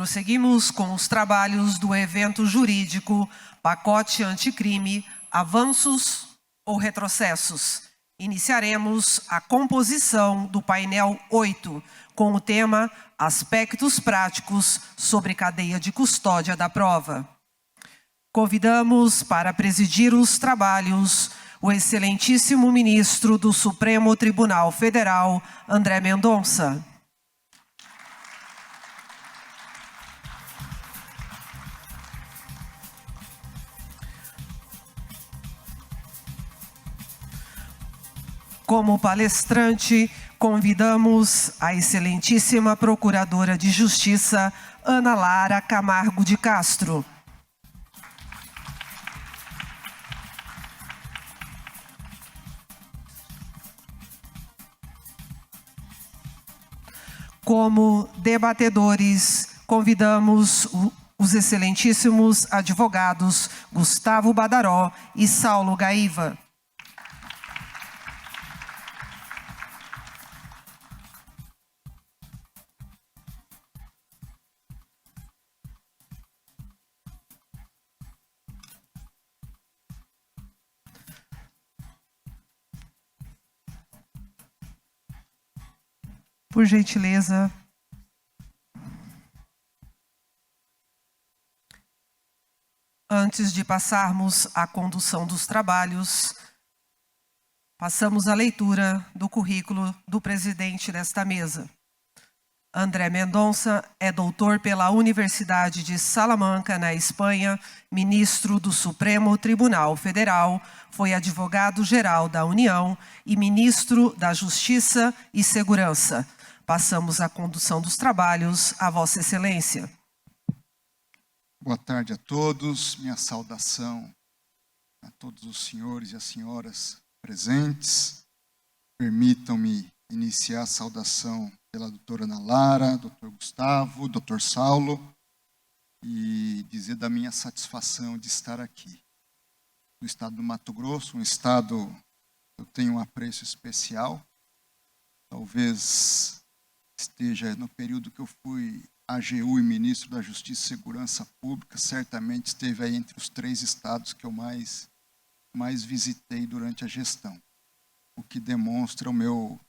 prosseguimos com os trabalhos do evento jurídico Pacote Anticrime, Avanços ou Retrocessos. Iniciaremos a composição do painel 8, com o tema Aspectos Práticos sobre Cadeia de Custódia da Prova. Convidamos para presidir os trabalhos o excelentíssimo ministro do Supremo Tribunal Federal, André Mendonça. Como palestrante, convidamos a excelentíssima Procuradora de Justiça, Ana Lara Camargo de Castro. Como debatedores, convidamos os excelentíssimos advogados Gustavo Badaró e Saulo Gaiva. Por gentileza. Antes de passarmos à condução dos trabalhos, passamos à leitura do currículo do presidente desta mesa. André Mendonça é doutor pela Universidade de Salamanca, na Espanha, ministro do Supremo Tribunal Federal, foi advogado-geral da União e ministro da Justiça e Segurança. Passamos à condução dos trabalhos a Vossa Excelência. Boa tarde a todos. Minha saudação a todos os senhores e as senhoras presentes. Permitam-me iniciar a saudação pela doutora Ana Lara, doutor Gustavo, doutor Saulo, e dizer da minha satisfação de estar aqui. No estado do Mato Grosso, um estado que eu tenho um apreço especial. Talvez esteja no período que eu fui AGU e ministro da Justiça e Segurança Pública, certamente esteve aí entre os 3 estados que eu mais visitei durante a gestão, o que demonstra o meu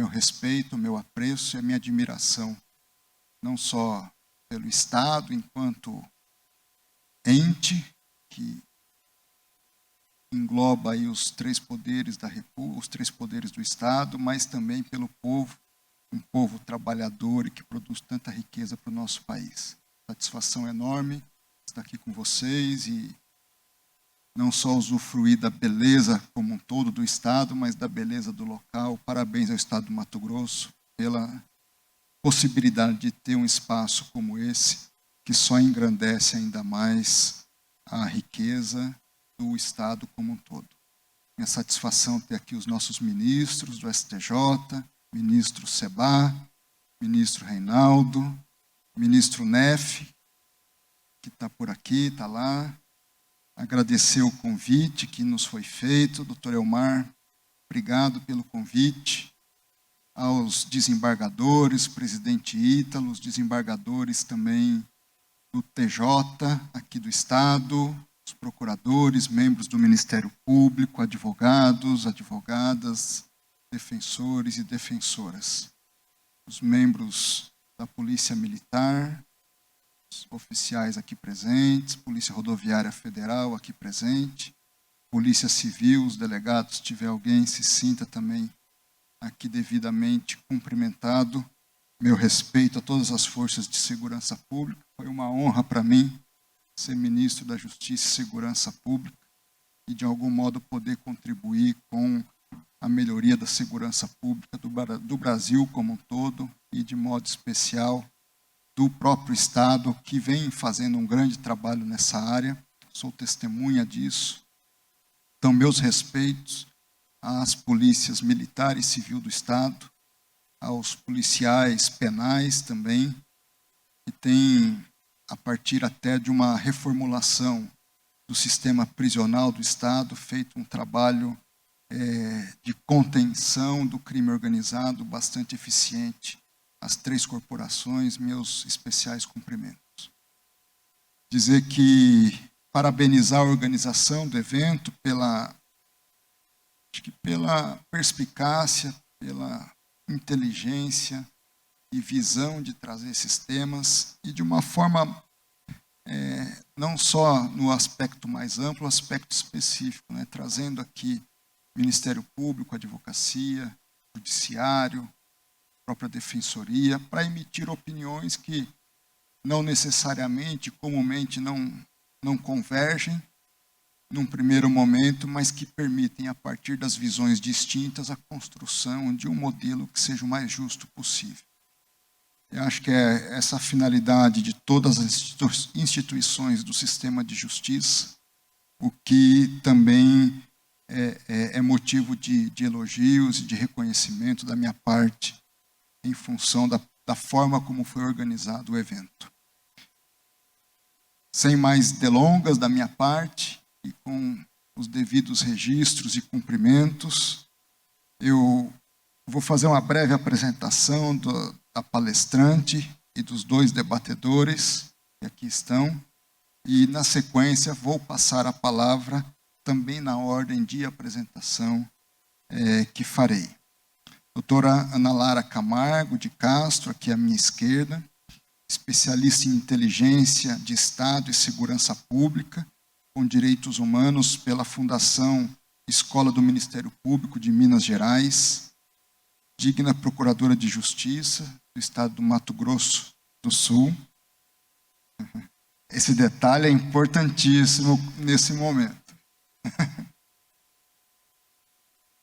respeito, o meu apreço e a minha admiração, não só pelo Estado, enquanto ente que engloba aí os 3 poderes da República, os 3 poderes do Estado, mas também pelo povo, um povo trabalhador e que produz tanta riqueza para o nosso país. Satisfação enorme estar aqui com vocês e não só usufruir da beleza como um todo do Estado, mas da beleza do local. Parabéns ao Estado do Mato Grosso pela possibilidade de ter um espaço como esse, que só engrandece ainda mais a riqueza do Estado como um todo. Minha satisfação ter aqui os nossos ministros do STJ, ministro Seba, ministro Reinaldo, ministro Neff, que está por aqui, está lá. Agradecer o convite que nos foi feito, doutor Elmar, obrigado pelo convite. Aos desembargadores, presidente Ítalo, os desembargadores também do TJ, aqui do Estado, os procuradores, membros do Ministério Público, advogados, advogadas, defensores e defensoras, os membros da Polícia Militar, os oficiais aqui presentes, Polícia Rodoviária Federal aqui presente, Polícia Civil, os delegados, se tiver alguém, se sinta também aqui devidamente cumprimentado. Meu respeito a todas as forças de segurança pública. Foi uma honra para mim ser ministro da Justiça e Segurança Pública e, de algum modo, poder contribuir com a melhoria da segurança pública do Brasil como um todo e, de modo especial, do próprio Estado, que vem fazendo um grande trabalho nessa área. Sou testemunha disso. Então, meus respeitos às polícias militar e civil do Estado, aos policiais penais também, que têm, a partir até de uma reformulação do sistema prisional do Estado, feito um trabalho de contenção do crime organizado bastante eficiente às 3 corporações, meus especiais cumprimentos. Dizer que parabenizar a organização do evento pela perspicácia, pela inteligência e visão de trazer esses temas e de uma forma não só no aspecto mais amplo, aspecto específico, né? Trazendo aqui Ministério Público, Advocacia, Judiciário, própria Defensoria, para emitir opiniões que não necessariamente, comumente não convergem num primeiro momento, mas que permitem, a partir das visões distintas, a construção de um modelo que seja o mais justo possível. Eu acho que é essa a finalidade de todas as instituições do sistema de justiça, o que também é motivo de elogios e de reconhecimento da minha parte, em função da forma como foi organizado o evento. Sem mais delongas da minha parte, e com os devidos registros e cumprimentos, eu vou fazer uma breve apresentação da palestrante e dos 2 debatedores que aqui estão, e na sequência vou passar a palavra também na ordem de apresentação que farei. Doutora Ana Lara Camargo de Castro, aqui à minha esquerda, especialista em inteligência de Estado e segurança pública, com direitos humanos pela Fundação Escola do Ministério Público de Minas Gerais, digna procuradora de Justiça do Estado do Mato Grosso do Sul. Esse detalhe é importantíssimo nesse momento.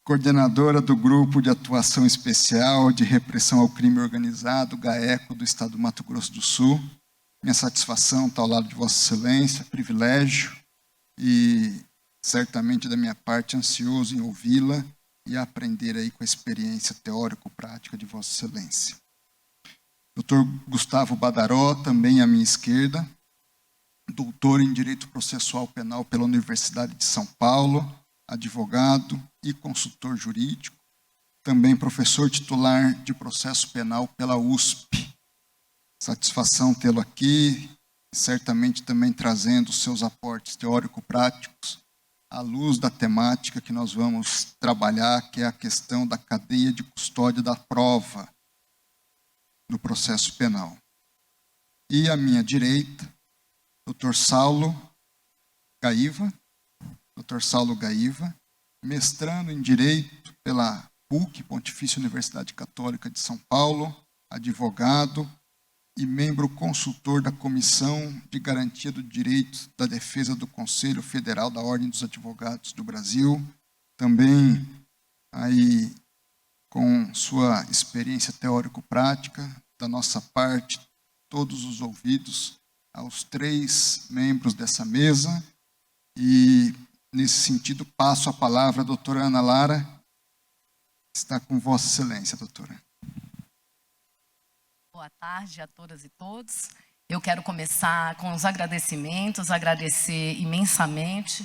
Coordenadora do Grupo de Atuação Especial de Repressão ao Crime Organizado, GAECO, do Estado do Mato Grosso do Sul. Minha satisfação estar ao lado de Vossa Excelência, privilégio, e certamente da minha parte ansioso em ouvi-la e aprender aí com a experiência teórico-prática de Vossa Excelência. Dr. Gustavo Badaró, também à minha esquerda, doutor em Direito Processual Penal pela Universidade de São Paulo, advogado e consultor jurídico, também professor titular de Processo Penal pela USP. Satisfação tê-lo aqui, certamente também trazendo seus aportes teórico-práticos à luz da temática que nós vamos trabalhar, que é a questão da cadeia de custódia da prova no processo penal. E à minha direita, Dr. Saulo Gaiva, mestrando em Direito pela PUC, Pontifícia Universidade Católica de São Paulo, advogado e membro consultor da Comissão de Garantia do Direito da Defesa do Conselho Federal da Ordem dos Advogados do Brasil, também aí com sua experiência teórico-prática, da nossa parte, todos os ouvidos aos 3 membros dessa mesa, e nesse sentido passo a palavra à doutora Ana Lara. Está com Vossa Excelência, doutora. Boa tarde a todas e todos. Eu quero começar com os agradecimentos, agradecer imensamente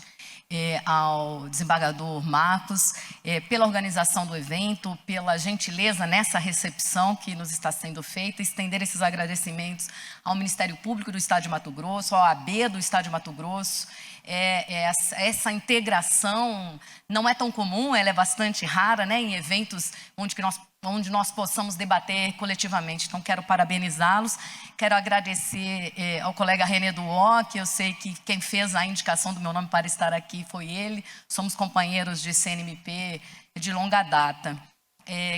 ao desembargador Marcos pela organização do evento, pela gentileza nessa recepção que nos está sendo feita, estender esses agradecimentos ao Ministério Público do Estado de Mato Grosso, ao AB do Estado de Mato Grosso. Essa integração não é tão comum, ela é bastante rara, né, em eventos onde nós possamos debater coletivamente. Então, quero parabenizá-los, quero agradecer ao colega René Duó, que eu sei que quem fez a indicação do meu nome para estar aqui foi ele, somos companheiros de CNMP de longa data.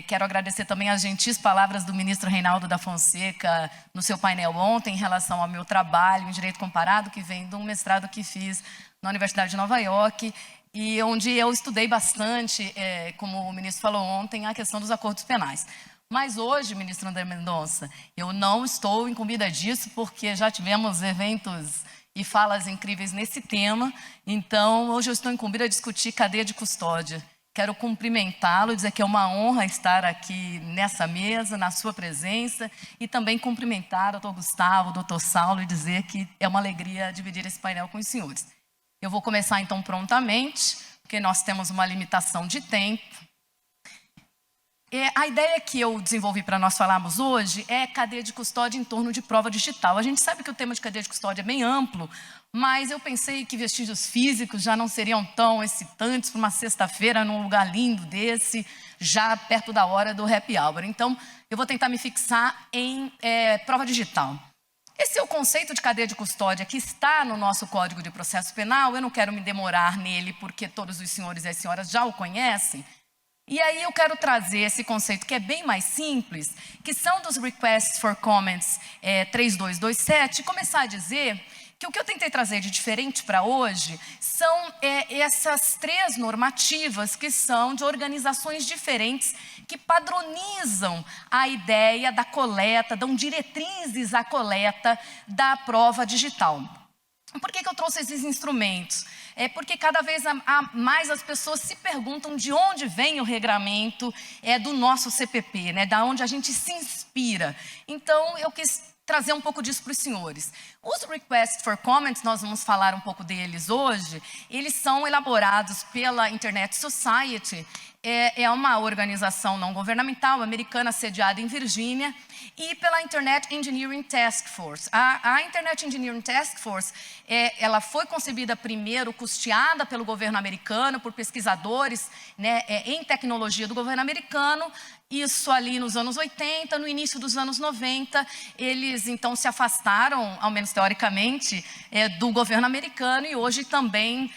Quero agradecer também as gentis palavras do ministro Reinaldo da Fonseca no seu painel ontem, em relação ao meu trabalho em Direito Comparado, que vem de um mestrado que fiz na Universidade de Nova York, e onde eu estudei bastante, como o ministro falou ontem, a questão dos acordos penais. Mas hoje, ministro André Mendonça, eu não estou incumbida disso, porque já tivemos eventos e falas incríveis nesse tema, então hoje eu estou incumbida a discutir cadeia de custódia. Quero cumprimentá-lo, dizer que é uma honra estar aqui nessa mesa, na sua presença, e também cumprimentar o doutor Gustavo, o doutor Saulo, e dizer que é uma alegria dividir esse painel com os senhores. Eu vou começar então prontamente, porque nós temos uma limitação de tempo. A ideia que eu desenvolvi para nós falarmos hoje é cadeia de custódia em torno de prova digital. A gente sabe que o tema de cadeia de custódia é bem amplo, mas eu pensei que vestígios físicos já não seriam tão excitantes para uma sexta-feira num lugar lindo desse, já perto da hora do happy hour. Então, eu vou tentar me fixar em prova digital. Esse é o conceito de cadeia de custódia que está no nosso Código de Processo Penal. Eu não quero me demorar nele, porque todos os senhores e as senhoras já o conhecem. E aí eu quero trazer esse conceito que é bem mais simples, que são dos Requests for Comments 3227, e começar a dizer que o que eu tentei trazer de diferente para hoje são essas 3 normativas que são de organizações diferentes que padronizam a ideia da coleta, dão diretrizes à coleta da prova digital. Por que eu trouxe esses instrumentos? Porque cada vez mais as pessoas se perguntam de onde vem o regramento do nosso CPP, né? Da onde a gente se inspira. Então, eu quis trazer um pouco disso para os senhores. Os Requests for Comments, nós vamos falar um pouco deles hoje, eles são elaborados pela Internet Society, é uma organização não governamental americana sediada em Virgínia, e pela Internet Engineering Task Force. A Internet Engineering Task Force, ela foi concebida primeiro, custeada pelo governo americano, por pesquisadores, né, em tecnologia do governo americano. Isso ali nos anos 80, no início dos anos 90, eles então se afastaram, ao menos teoricamente, do governo americano, e hoje também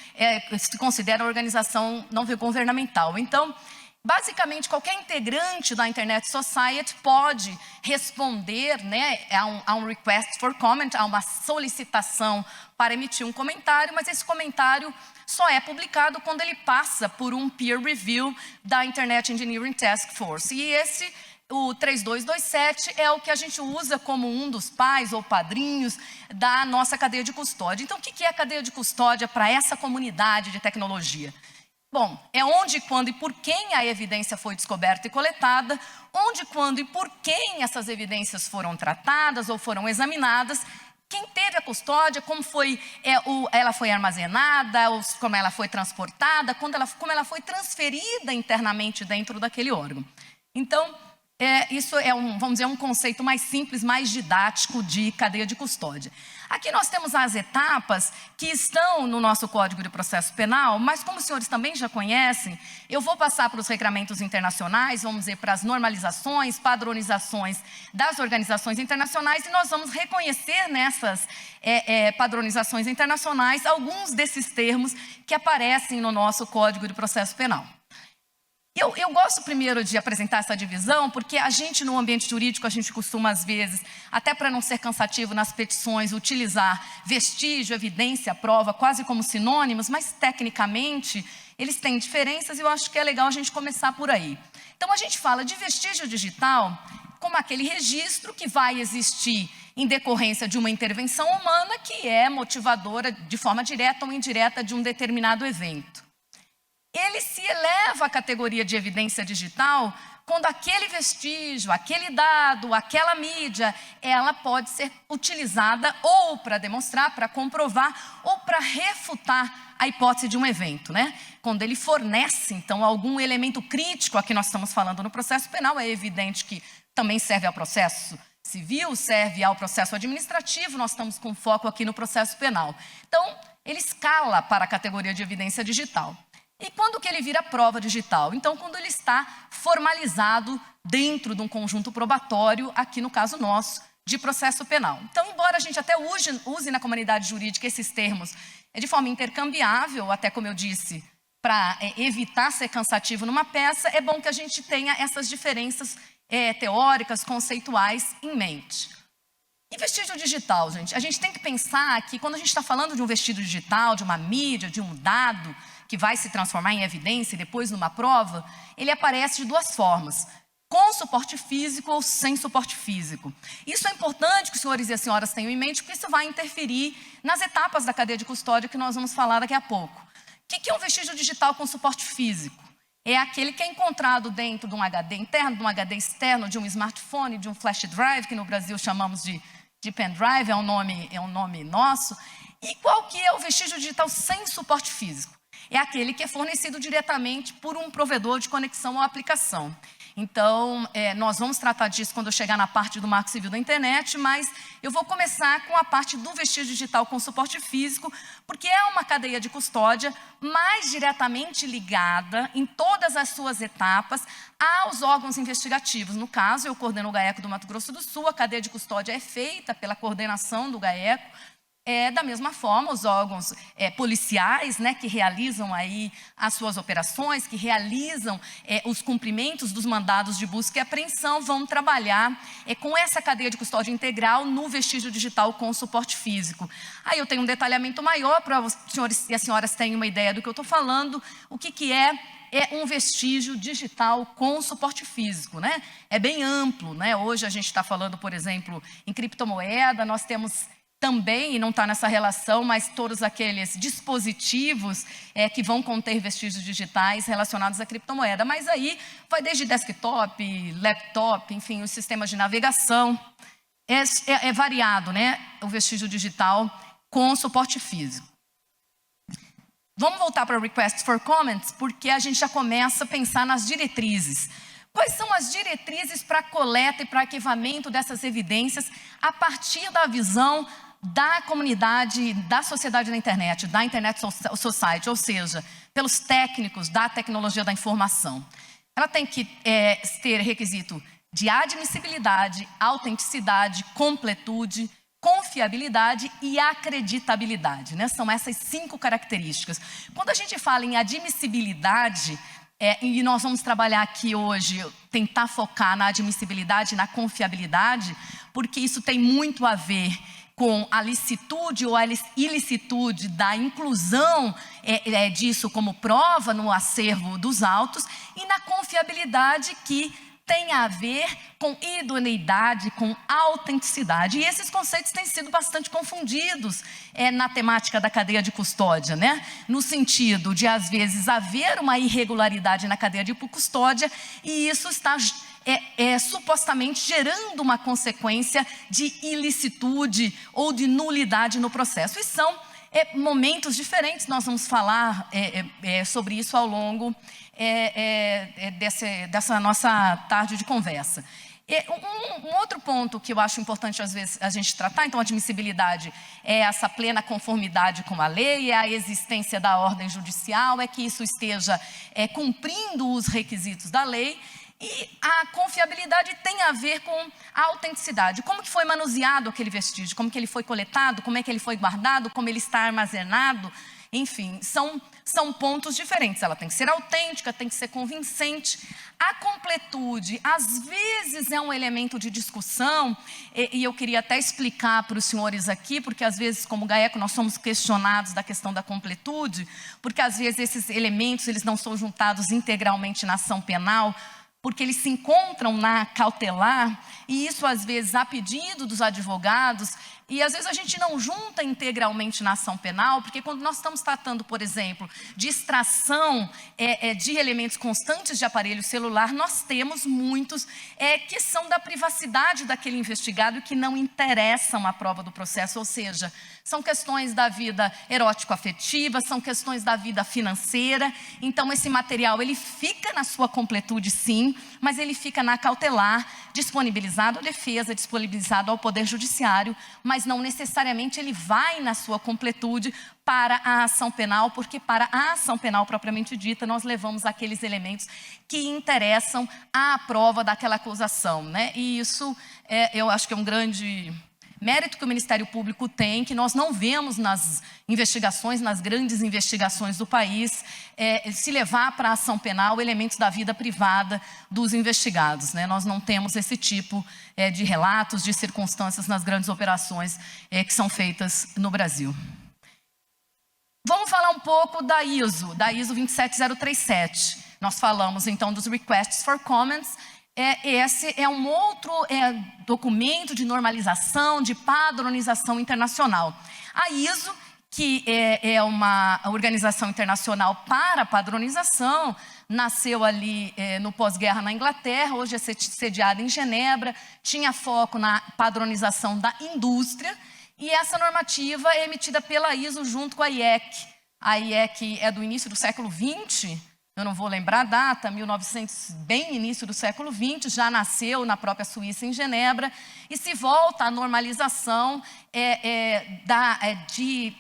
se considera organização não governamental. Então, basicamente, qualquer integrante da Internet Society pode responder, né, a um request for comment, a uma solicitação para emitir um comentário, mas esse comentário só é publicado quando ele passa por um peer review da Internet Engineering Task Force. E o 3227, é o que a gente usa como um dos pais ou padrinhos da nossa cadeia de custódia. Então, o que é a cadeia de custódia para essa comunidade de tecnologia? Bom, é onde, quando e por quem a evidência foi descoberta e coletada, onde, quando e por quem essas evidências foram tratadas ou foram examinadas, quem teve a custódia, como ela foi armazenada, como ela foi transportada, como ela foi transferida internamente dentro daquele órgão. Então, isso é vamos dizer, um conceito mais simples, mais didático de cadeia de custódia. Aqui nós temos as etapas que estão no nosso Código de Processo Penal, mas como os senhores também já conhecem, eu vou passar para os regramentos internacionais, vamos dizer, para as normalizações, padronizações das organizações internacionais, e nós vamos reconhecer nessas padronizações internacionais alguns desses termos que aparecem no nosso Código de Processo Penal. Eu gosto primeiro de apresentar essa divisão, porque a gente no ambiente jurídico, a gente costuma às vezes, até para não ser cansativo nas petições, utilizar vestígio, evidência, prova, quase como sinônimos, mas tecnicamente eles têm diferenças e eu acho que é legal a gente começar por aí. Então a gente fala de vestígio digital como aquele registro que vai existir em decorrência de uma intervenção humana que é motivadora de forma direta ou indireta de um determinado evento. Ele se eleva à categoria de evidência digital quando aquele vestígio, aquele dado, aquela mídia, ela pode ser utilizada ou para demonstrar, para comprovar ou para refutar a hipótese de um evento, né? Quando ele fornece, então, algum elemento crítico, aqui nós estamos falando no processo penal, é evidente que também serve ao processo civil, serve ao processo administrativo, nós estamos com foco aqui no processo penal. Então, ele escala para a categoria de evidência digital. E quando que ele vira prova digital? Então, quando ele está formalizado dentro de um conjunto probatório, aqui no caso nosso, de processo penal. Então, embora a gente até use na comunidade jurídica esses termos de forma intercambiável, até como eu disse, para evitar ser cansativo numa peça, é bom que a gente tenha essas diferenças teóricas, conceituais em mente. E vestígio digital, gente? A gente tem que pensar que quando a gente está falando de um vestígio digital, de uma mídia, de um dado que vai se transformar em evidência e depois numa prova, ele aparece de 2 formas, com suporte físico ou sem suporte físico. Isso é importante que os senhores e as senhoras tenham em mente, porque isso vai interferir nas etapas da cadeia de custódia que nós vamos falar daqui a pouco. O que é um vestígio digital com suporte físico? É aquele que é encontrado dentro de um HD interno, de um HD externo, de um smartphone, de um flash drive, que no Brasil chamamos de pendrive, é um nome nosso. E qual que é o vestígio digital sem suporte físico? é aquele que é fornecido diretamente por um provedor de conexão ou aplicação. Então, nós vamos tratar disso quando eu chegar na parte do Marco Civil da Internet, mas eu vou começar com a parte do vestígio digital com suporte físico, porque é uma cadeia de custódia mais diretamente ligada em todas as suas etapas aos órgãos investigativos. No caso, eu coordeno o GAECO do Mato Grosso do Sul, a cadeia de custódia é feita pela coordenação do GAECO. Da mesma forma, os órgãos policiais, né, que realizam aí as suas operações, que realizam os cumprimentos dos mandados de busca e apreensão, vão trabalhar com essa cadeia de custódia integral no vestígio digital com suporte físico. Aí eu tenho um detalhamento maior para os senhores e as senhoras terem uma ideia do que eu estou falando, o que é um vestígio digital com suporte físico, né? É bem amplo, né? Hoje a gente está falando, por exemplo, em criptomoeda, nós temos também, e não está nessa relação, mas todos aqueles dispositivos que vão conter vestígios digitais relacionados à criptomoeda. Mas aí vai desde desktop, laptop, enfim, os sistemas de navegação. É variado, né? O vestígio digital com suporte físico. Vamos voltar para o Request for Comments, porque a gente já começa a pensar nas diretrizes. Quais são as diretrizes para a coleta e para arquivamento dessas evidências a partir da visão da comunidade, da sociedade da internet, da Internet Society, ou seja, pelos técnicos da tecnologia da informação? Ela tem que ter requisito de admissibilidade, autenticidade, completude, confiabilidade e acreditabilidade, né? São essas 5 características. Quando a gente fala em admissibilidade, e nós vamos trabalhar aqui hoje, tentar focar na admissibilidade e na confiabilidade, porque isso tem muito a ver com a licitude ou a ilicitude da inclusão disso como prova no acervo dos autos, e na confiabilidade, que tem a ver com idoneidade, com autenticidade. E esses conceitos têm sido bastante confundidos na temática da cadeia de custódia, né? No sentido de, às vezes, haver uma irregularidade na cadeia de custódia, e isso está supostamente gerando uma consequência de ilicitude ou de nulidade no processo. E são momentos diferentes, nós vamos falar sobre isso ao longo dessa nossa tarde de conversa. Um outro ponto que eu acho importante, às vezes, a gente tratar, então, a admissibilidade é essa plena conformidade com a lei, é a existência da ordem judicial, é que isso esteja cumprindo os requisitos da lei. E a confiabilidade tem a ver com a autenticidade. Como que foi manuseado aquele vestígio, como que ele foi coletado, como é que ele foi guardado, como ele está armazenado. Enfim, são pontos diferentes. Ela tem que ser autêntica, tem que ser convincente. A completude, às vezes, é um elemento de discussão, e eu queria até explicar para os senhores aqui, porque às vezes, como GAECO, nós somos questionados da questão da completude, porque às vezes esses elementos eles não são juntados integralmente na ação penal, porque eles se encontram na cautelar, e isso às vezes a pedido dos advogados, e às vezes a gente não junta integralmente na ação penal, porque quando nós estamos tratando, por exemplo, de extração de elementos constantes de aparelho celular, nós temos muitos que são da privacidade daquele investigado e que não interessam à prova do processo, ou seja, são questões da vida erótico-afetiva, são questões da vida financeira. Então esse material ele fica na sua completude, sim, mas ele fica na cautelar, disponibilizado à defesa, disponibilizado ao Poder Judiciário, mas não necessariamente ele vai na sua completude para a ação penal, porque para a ação penal propriamente dita, nós levamos aqueles elementos que interessam à prova daquela acusação, né? E isso eu acho que é um grande mérito que o Ministério Público tem, que nós não vemos nas investigações, nas grandes investigações do país, se levar para a ação penal elementos da vida privada dos investigados, né? Nós não temos esse tipo de relatos, de circunstâncias nas grandes operações que são feitas no Brasil. Vamos falar um pouco da ISO 27037. Nós falamos então dos Requests for Comments. Esse é um outro documento de normalização, de padronização internacional. A ISO, que é uma organização internacional para padronização, nasceu ali no pós-guerra na Inglaterra, hoje é sediada em Genebra, tinha foco na padronização da indústria, e essa normativa é emitida pela ISO junto com a IEC, A IEC é do início do século XX, eu não vou lembrar a data, 1900, bem início do século XX, já nasceu na própria Suíça, em Genebra, e se volta à normalização de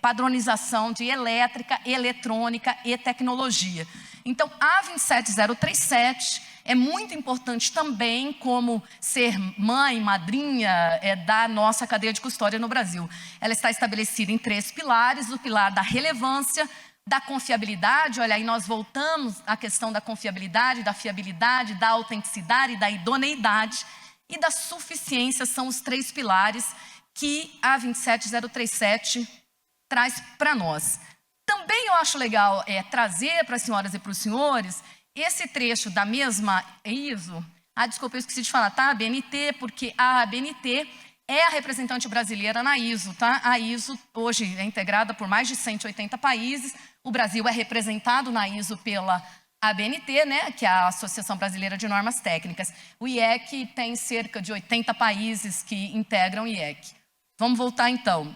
padronização de elétrica, eletrônica e tecnologia. Então, a 27037 é muito importante também como ser mãe, madrinha da nossa cadeia de custódia no Brasil. Ela está estabelecida em 3 pilares: o pilar da relevância, da confiabilidade, olha aí nós voltamos à questão da confiabilidade, da fiabilidade, da autenticidade, da idoneidade e da suficiência, são os 3 pilares que a 27037 traz para nós. Também eu acho legal trazer para as senhoras e para os senhores esse trecho da mesma ISO, desculpa, eu esqueci de falar, tá? A ABNT, porque a ABNT é a representante brasileira na ISO, tá? A ISO hoje é integrada por mais de 180 países, o Brasil é representado na ISO pela ABNT, né, que é a Associação Brasileira de Normas Técnicas. O IEC tem cerca de 80 países que integram o IEC. Vamos voltar então.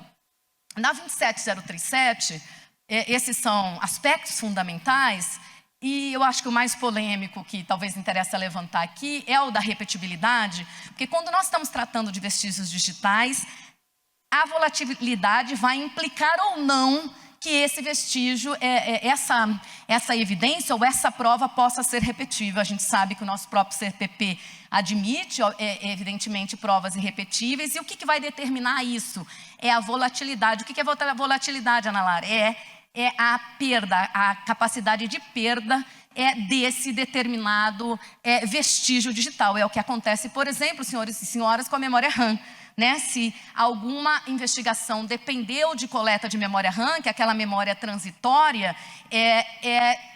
Na 27037, esses são aspectos fundamentais, e eu acho que o mais polêmico que talvez interessa levantar aqui é o da repetibilidade, porque quando nós estamos tratando de vestígios digitais, a volatilidade vai implicar ou não que esse vestígio, essa evidência ou essa prova possa ser repetível. A gente sabe que o nosso próprio CPP admite, evidentemente, provas irrepetíveis. E o que vai determinar isso? É a volatilidade. O que é a volatilidade, Ana Lara? É a perda, a capacidade de perda desse determinado vestígio digital. É o que acontece, por exemplo, senhores e senhoras, com a memória RAM. Né? Se alguma investigação dependeu de coleta de memória RAM, que é aquela memória transitória,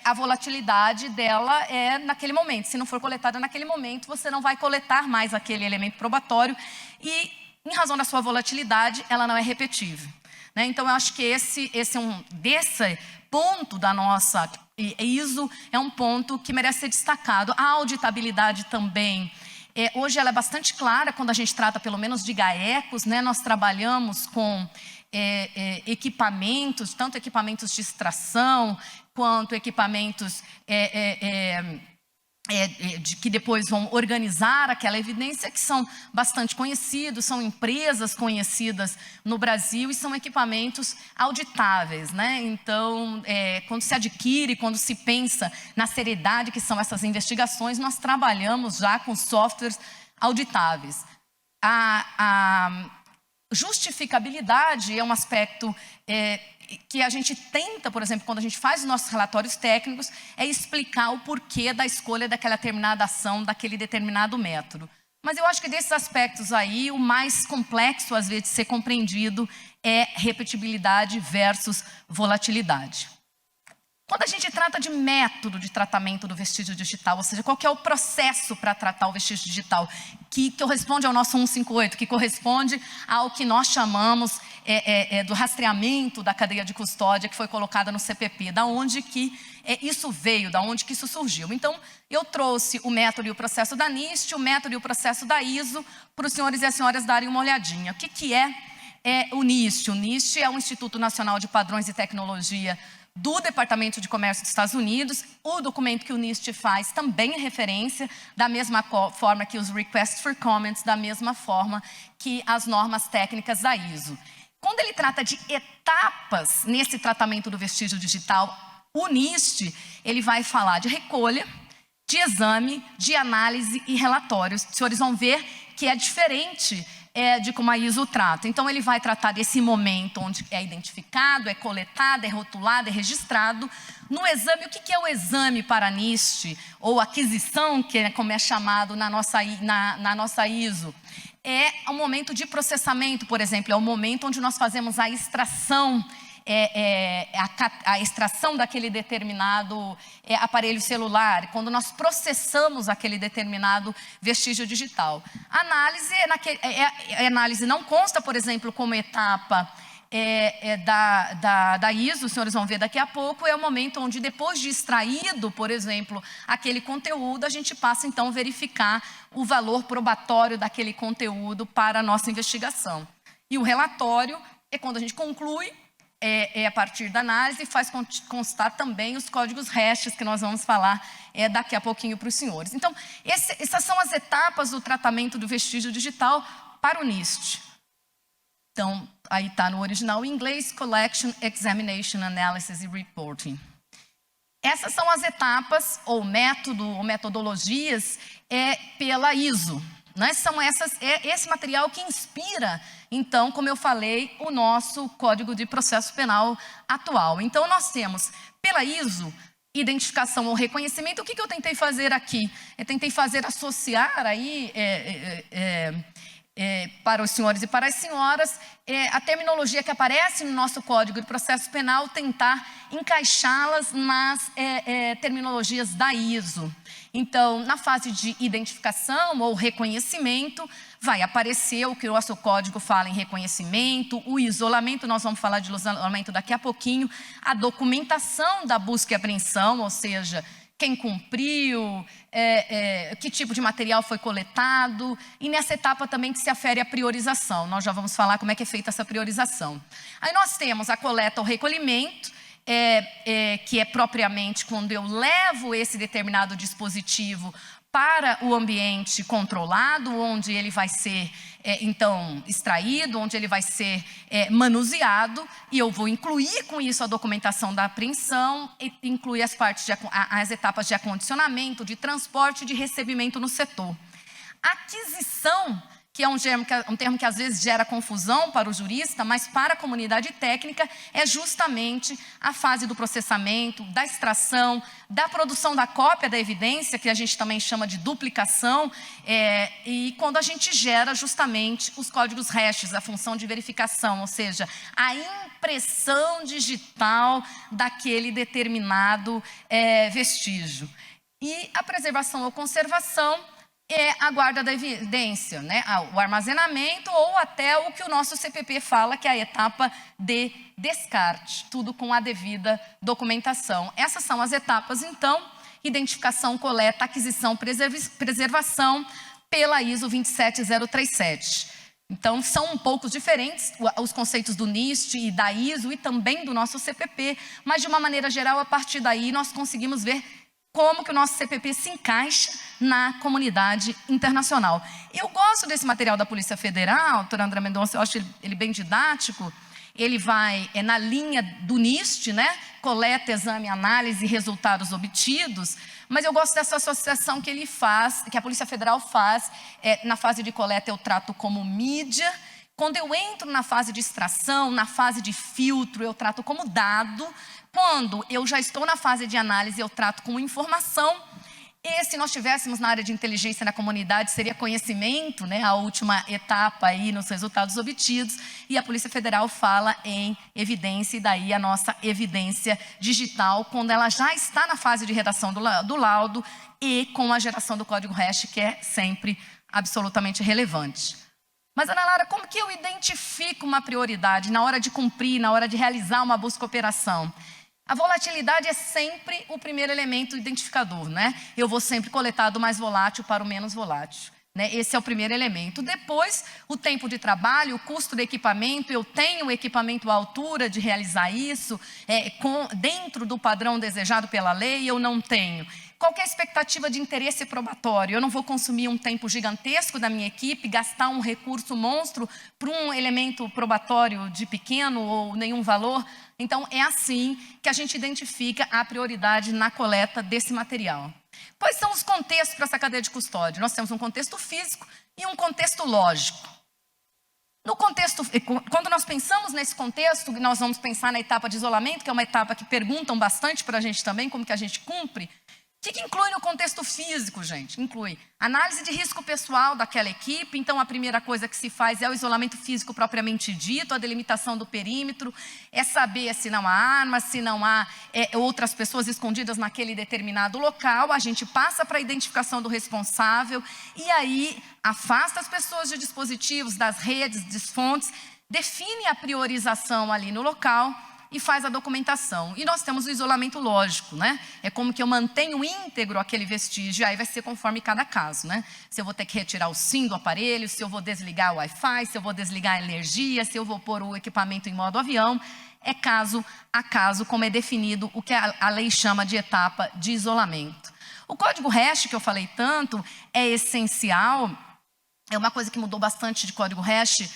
a volatilidade dela é naquele momento. Se não for coletada naquele momento, você não vai coletar mais aquele elemento probatório e, em razão da sua volatilidade, ela não é repetível. Né? Então, eu acho que esse ponto da nossa ISO é um ponto que merece ser destacado. A auditabilidade também. Hoje ela é bastante clara quando a gente trata pelo menos de GAECos, né? Nós trabalhamos com equipamentos, tanto equipamentos de extração, quanto equipamentos que depois vão organizar aquela evidência, que são bastante conhecidos, são empresas conhecidas no Brasil e são equipamentos auditáveis, né? Então, quando se adquire, quando se pensa na seriedade que são essas investigações, nós trabalhamos já com softwares auditáveis. A justificabilidade é um aspecto que a gente tenta, por exemplo, quando a gente faz os nossos relatórios técnicos, explicar o porquê da escolha daquela determinada ação, daquele determinado método. Mas eu acho que desses aspectos aí, o mais complexo, às vezes, de ser compreendido é repetibilidade versus volatilidade. Quando a gente trata de método de tratamento do vestígio digital, ou seja, qual que é o processo para tratar o vestígio digital, que corresponde ao nosso 158, que corresponde ao que nós chamamos do rastreamento da cadeia de custódia que foi colocada no CPP, da onde que isso veio, da onde que isso surgiu. Então, eu trouxe o método e o processo da NIST, o método e o processo da ISO, para os senhores e as senhoras darem uma olhadinha. O que é o NIST? O NIST é o Instituto Nacional de Padrões e Tecnologia do Departamento de Comércio dos Estados Unidos. O documento que o NIST faz também é referência, da mesma forma que os Requests for Comments, da mesma forma que as normas técnicas da ISO. Quando ele trata de etapas nesse tratamento do vestígio digital, o NIST, ele vai falar de recolha, de exame, de análise e relatórios. Os senhores vão ver que é diferente de como a ISO trata. Então, ele vai tratar desse momento onde é identificado, é coletado, é rotulado, é registrado. No exame, o que é o exame para a NIST, ou aquisição, que é como é chamado na nossa ISO? É o momento de processamento, por exemplo, é o momento onde nós fazemos a extração, a extração daquele determinado aparelho celular, quando nós processamos aquele determinado vestígio digital. A análise não consta, por exemplo, como etapa da ISO, os senhores vão ver daqui a pouco, é o momento onde, depois de extraído, por exemplo, aquele conteúdo, a gente passa então a verificar o valor probatório daquele conteúdo para a nossa investigação. E o relatório é quando a gente conclui a partir da análise, faz constar também os códigos hashes, que nós vamos falar daqui a pouquinho para os senhores. Então, essas são as etapas do tratamento do vestígio digital para o NIST. Então, aí está no original em inglês, Collection, Examination, Analysis e Reporting. Essas são as etapas, ou método, ou metodologias, pela ISO. Né? São esse material que inspira, então, como eu falei, o nosso Código de Processo Penal atual. Então, nós temos, pela ISO, identificação ou reconhecimento. O que eu tentei fazer aqui? Eu tentei associar aí, para os senhores e para as senhoras, a terminologia que aparece no nosso Código de Processo Penal, tentar encaixá-las nas terminologias da ISO. Então, na fase de identificação ou reconhecimento, vai aparecer o que o nosso código fala em reconhecimento, o isolamento, nós vamos falar de isolamento daqui a pouquinho, a documentação da busca e apreensão, ou seja, quem cumpriu, que tipo de material foi coletado, e nessa etapa também que se afere a priorização. Nós já vamos falar como é que é feita essa priorização. Aí nós temos a coleta ou recolhimento, que é propriamente quando eu levo esse determinado dispositivo para o ambiente controlado, onde ele vai ser, então, extraído, onde ele vai ser manuseado, e eu vou incluir com isso a documentação da apreensão, e incluir as etapas de acondicionamento, de transporte e de recebimento no setor. Aquisição, que é um termo que às vezes gera confusão para o jurista, mas para a comunidade técnica é justamente a fase do processamento, da extração, da produção da cópia da evidência, que a gente também chama de duplicação, e quando a gente gera justamente os códigos hashes, a função de verificação, ou seja, a impressão digital daquele determinado vestígio. E a preservação ou conservação é a guarda da evidência, né? O armazenamento ou até o que o nosso CPP fala, que é a etapa de descarte, tudo com a devida documentação. Essas são as etapas, então, identificação, coleta, aquisição, preservação pela ISO 27037. Então, são um pouco diferentes os conceitos do NIST e da ISO e também do nosso CPP, mas de uma maneira geral, a partir daí, nós conseguimos ver como que o nosso CPP se encaixa na comunidade internacional. Eu gosto desse material da Polícia Federal, doutor André Mendonça, eu acho ele bem didático. Ele vai na linha do NIST, né? Coleta, exame, análise e resultados obtidos. Mas eu gosto dessa associação que ele faz, que a Polícia Federal faz. Na fase de coleta eu trato como mídia. Quando eu entro na fase de extração, na fase de filtro, eu trato como dado. Quando eu já estou na fase de análise, eu trato como informação. E se nós tivéssemos na área de inteligência na comunidade, seria conhecimento, né? A última etapa aí nos resultados obtidos. E a Polícia Federal fala em evidência, e daí a nossa evidência digital, quando ela já está na fase de redação do laudo e com a geração do código hash, que é sempre absolutamente relevante. Mas, Ana Lara, como que eu identifico uma prioridade na hora de cumprir, na hora de realizar uma busca-operação? A volatilidade é sempre o primeiro elemento identificador, né? Eu vou sempre coletar do mais volátil para o menos volátil, né? Esse é o primeiro elemento. Depois, o tempo de trabalho, o custo do equipamento, eu tenho o equipamento à altura de realizar isso, dentro do padrão desejado pela lei, eu não tenho. Qual que é a expectativa de interesse probatório? Eu não vou consumir um tempo gigantesco da minha equipe, gastar um recurso monstro para um elemento probatório de pequeno ou nenhum valor. Então, é assim que a gente identifica a prioridade na coleta desse material. Quais são os contextos para essa cadeia de custódia? Nós temos um contexto físico e um contexto lógico. No contexto, quando nós pensamos nesse contexto, nós vamos pensar na etapa de isolamento, que é uma etapa que perguntam bastante para a gente também, como que a gente cumpre. O que inclui no contexto físico, gente? Inclui análise de risco pessoal daquela equipe. Então, a primeira coisa que se faz é o isolamento físico propriamente dito, a delimitação do perímetro, é saber se não há armas, se não há outras pessoas escondidas naquele determinado local. A gente passa para a identificação do responsável e aí afasta as pessoas de dispositivos, das redes, das fontes, define a priorização ali no local. e faz a documentação. E nós temos o isolamento lógico, né? É como que eu mantenho íntegro aquele vestígio, aí vai ser conforme cada caso, né? Se eu vou ter que retirar o SIM do aparelho, se eu vou desligar o Wi-Fi, se eu vou desligar a energia, se eu vou pôr o equipamento em modo avião, é caso a caso, como é definido o que a lei chama de etapa de isolamento. O código hash, que eu falei tanto, é essencial, é uma coisa que mudou bastante de código hash,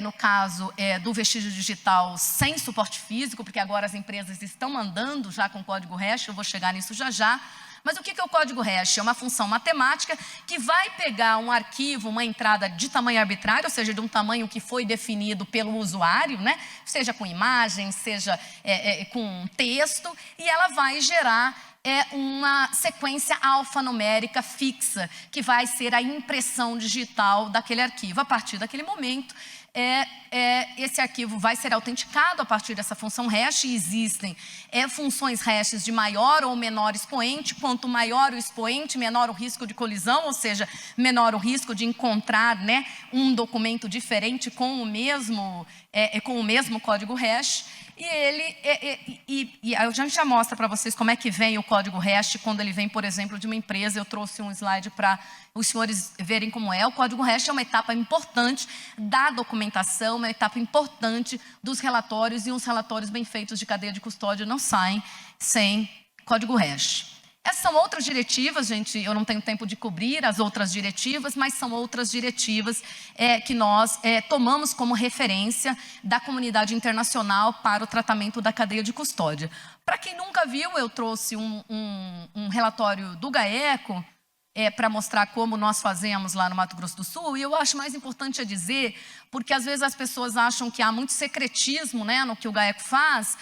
no caso do vestígio digital sem suporte físico, porque agora as empresas estão mandando já com código hash, eu vou chegar nisso já já. Mas o que é o código hash? É uma função matemática que vai pegar um arquivo, uma entrada de tamanho arbitrário, ou seja, de um tamanho que foi definido pelo usuário, né? Seja com imagem, seja com texto, e ela vai gerar uma sequência alfanumérica fixa, que vai ser a impressão digital daquele arquivo. A partir daquele momento, esse arquivo vai ser autenticado a partir dessa função hash, e existem funções hashes de maior ou menor expoente. Quanto maior o expoente, menor o risco de colisão, ou seja, menor o risco de encontrar, né, um documento diferente com o mesmo código hash. E a gente já mostra para vocês como é que vem o código hash quando ele vem, por exemplo, de uma empresa. Eu trouxe um slide para os senhores verem como é. O código hash é uma etapa importante da documentação, uma etapa importante dos relatórios, e uns relatórios bem feitos de cadeia de custódia não saem sem código hash. Essas são outras diretivas, gente, eu não tenho tempo de cobrir as outras diretivas, mas são outras diretivas que nós tomamos como referência da comunidade internacional para o tratamento da cadeia de custódia. Para quem nunca viu, eu trouxe um relatório do GAECO para mostrar como nós fazemos lá no Mato Grosso do Sul, e eu acho mais importante dizer, porque às vezes as pessoas acham que há muito secretismo, né, no que o GAECO faz.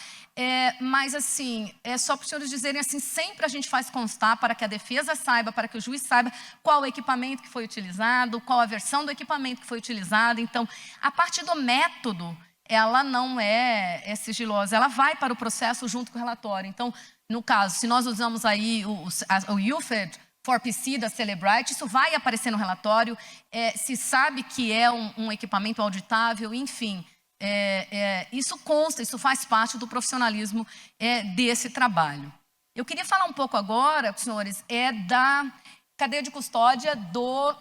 Mas assim, só para os senhores dizerem assim, sempre a gente faz constar para que a defesa saiba, para que o juiz saiba qual o equipamento que foi utilizado, qual a versão do equipamento que foi utilizada. Então, a parte do método, ela não é sigilosa, ela vai para o processo junto com o relatório. Então, no caso, se nós usamos aí o UFED 4PC da Celebrite, isso vai aparecer no relatório, se sabe que é um equipamento auditável, enfim. Isso consta, isso faz parte do profissionalismo desse trabalho. Eu queria falar um pouco agora, senhores, da cadeia de custódia do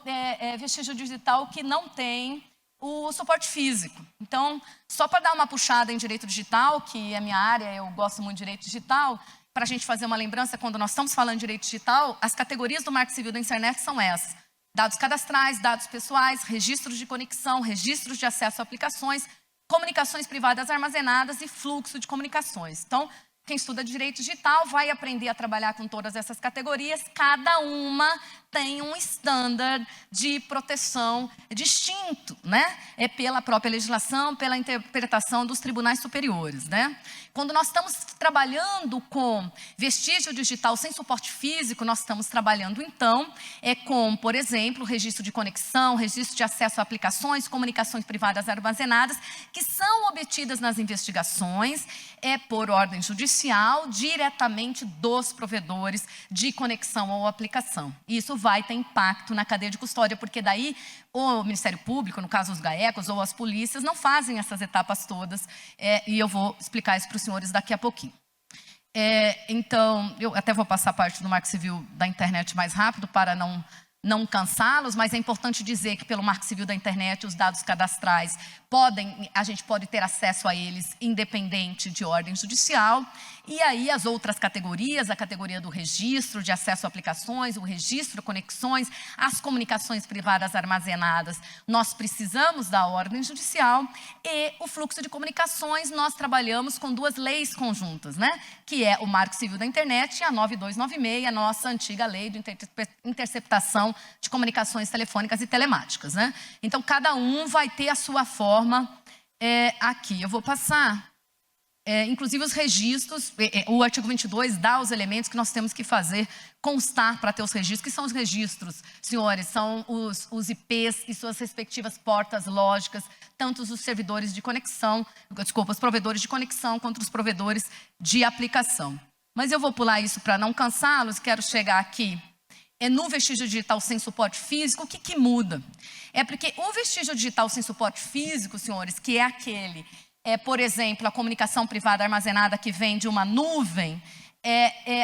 vestígio digital que não tem o suporte físico. Então, só para dar uma puxada em direito digital, que é a minha área, eu gosto muito de direito digital, para a gente fazer uma lembrança, quando nós estamos falando de direito digital, as categorias do Marco Civil da internet são essas: dados cadastrais, dados pessoais, registros de conexão, registros de acesso a aplicações, comunicações privadas armazenadas e fluxo de comunicações. Então, quem estuda direito digital vai aprender a trabalhar com todas essas categorias. Cada uma tem um standard de proteção distinto, né? Pela própria legislação, pela interpretação dos tribunais superiores, né? Quando nós estamos trabalhando com vestígio digital sem suporte físico, nós estamos trabalhando, então, com, por exemplo, registro de conexão, registro de acesso a aplicações, comunicações privadas armazenadas, que são obtidas nas investigações, por ordem judicial, diretamente dos provedores de conexão ou aplicação. Isso vai ter impacto na cadeia de custódia, porque daí o Ministério Público, no caso os GAECOS ou as polícias, não fazem essas etapas todas, e eu vou explicar isso para os senhores daqui a pouquinho. Então, eu até vou passar a parte do Marco Civil da internet mais rápido para não cansá-los, mas é importante dizer que pelo Marco Civil da internet os dados cadastrais a gente pode ter acesso a eles independente de ordem judicial. E aí as outras categorias, a categoria do registro de acesso a aplicações, o registro de conexões, as comunicações privadas armazenadas, nós precisamos da ordem judicial. E o fluxo de comunicações, nós trabalhamos com duas leis conjuntas, né? Que é o Marco Civil da internet e a 9296, a nossa antiga lei de interceptação de comunicações telefônicas e telemáticas, né? Então, cada um vai ter a sua forma aqui. Eu vou passar, inclusive os registros, o artigo 22 dá os elementos que nós temos que fazer constar para ter os registros. Que são os registros, senhores? São os IPs e suas respectivas portas lógicas, tanto os servidores de conexão, os provedores de conexão, quanto os provedores de aplicação. Mas eu vou pular isso para não cansá-los, quero chegar aqui. No vestígio digital sem suporte físico, o que muda? Porque o vestígio digital sem suporte físico, senhores, que é aquele por exemplo, a comunicação privada armazenada que vem de uma nuvem,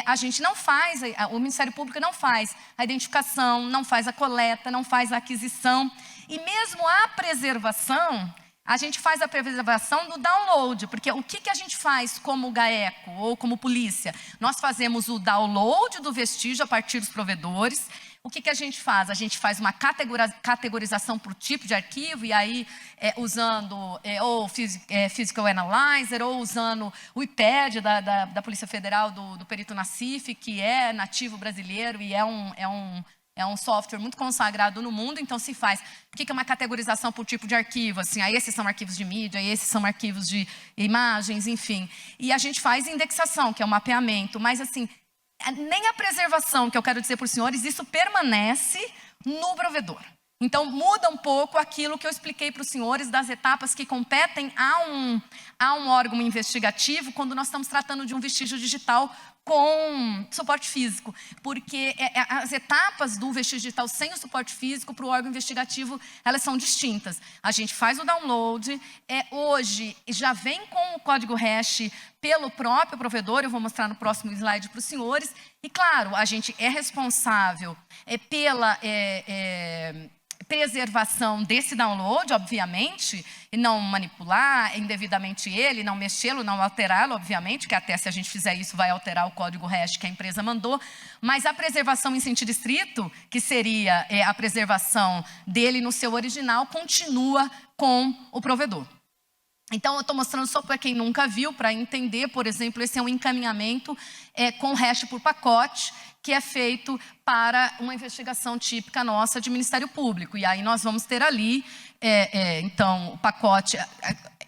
a gente não faz, o Ministério Público não faz a identificação, não faz a coleta, não faz a aquisição. E mesmo a preservação, a gente faz a preservação do download, porque o que a gente faz como GAECO ou como polícia? Nós fazemos o download do vestígio a partir dos provedores. O que a gente faz? A gente faz uma categorização por tipo de arquivo, e aí usando ou Physical Analyzer, ou usando o IPED da Polícia Federal, do perito Nassif, que é nativo brasileiro e é um software muito consagrado no mundo. Então se faz, o que é uma categorização por tipo de arquivo? Assim, esses são arquivos de mídia, esses são arquivos de imagens, enfim. E a gente faz indexação, que é o mapeamento, mas assim, nem a preservação, que eu quero dizer para os senhores, isso permanece no provedor. Então, muda um pouco aquilo que eu expliquei para os senhores das etapas que competem a um órgão investigativo quando nós estamos tratando de um vestígio digital com suporte físico. Porque as etapas do vestígio digital sem o suporte físico para o órgão investigativo, elas são distintas. A gente faz o download, hoje já vem com o código hash pelo próprio provedor, eu vou mostrar no próximo slide para os senhores. E claro, a gente é responsável pela preservação desse download, obviamente, e não manipular indevidamente ele, não mexê-lo, não alterá-lo, obviamente, que até se a gente fizer isso vai alterar o código hash que a empresa mandou, mas a preservação em sentido estrito, que seria a preservação dele no seu original, continua com o provedor. Então, eu estou mostrando só para quem nunca viu, para entender, por exemplo, esse é um encaminhamento com hash por pacote, que é feito para uma investigação típica nossa de Ministério Público. E aí nós vamos ter ali, então, o pacote...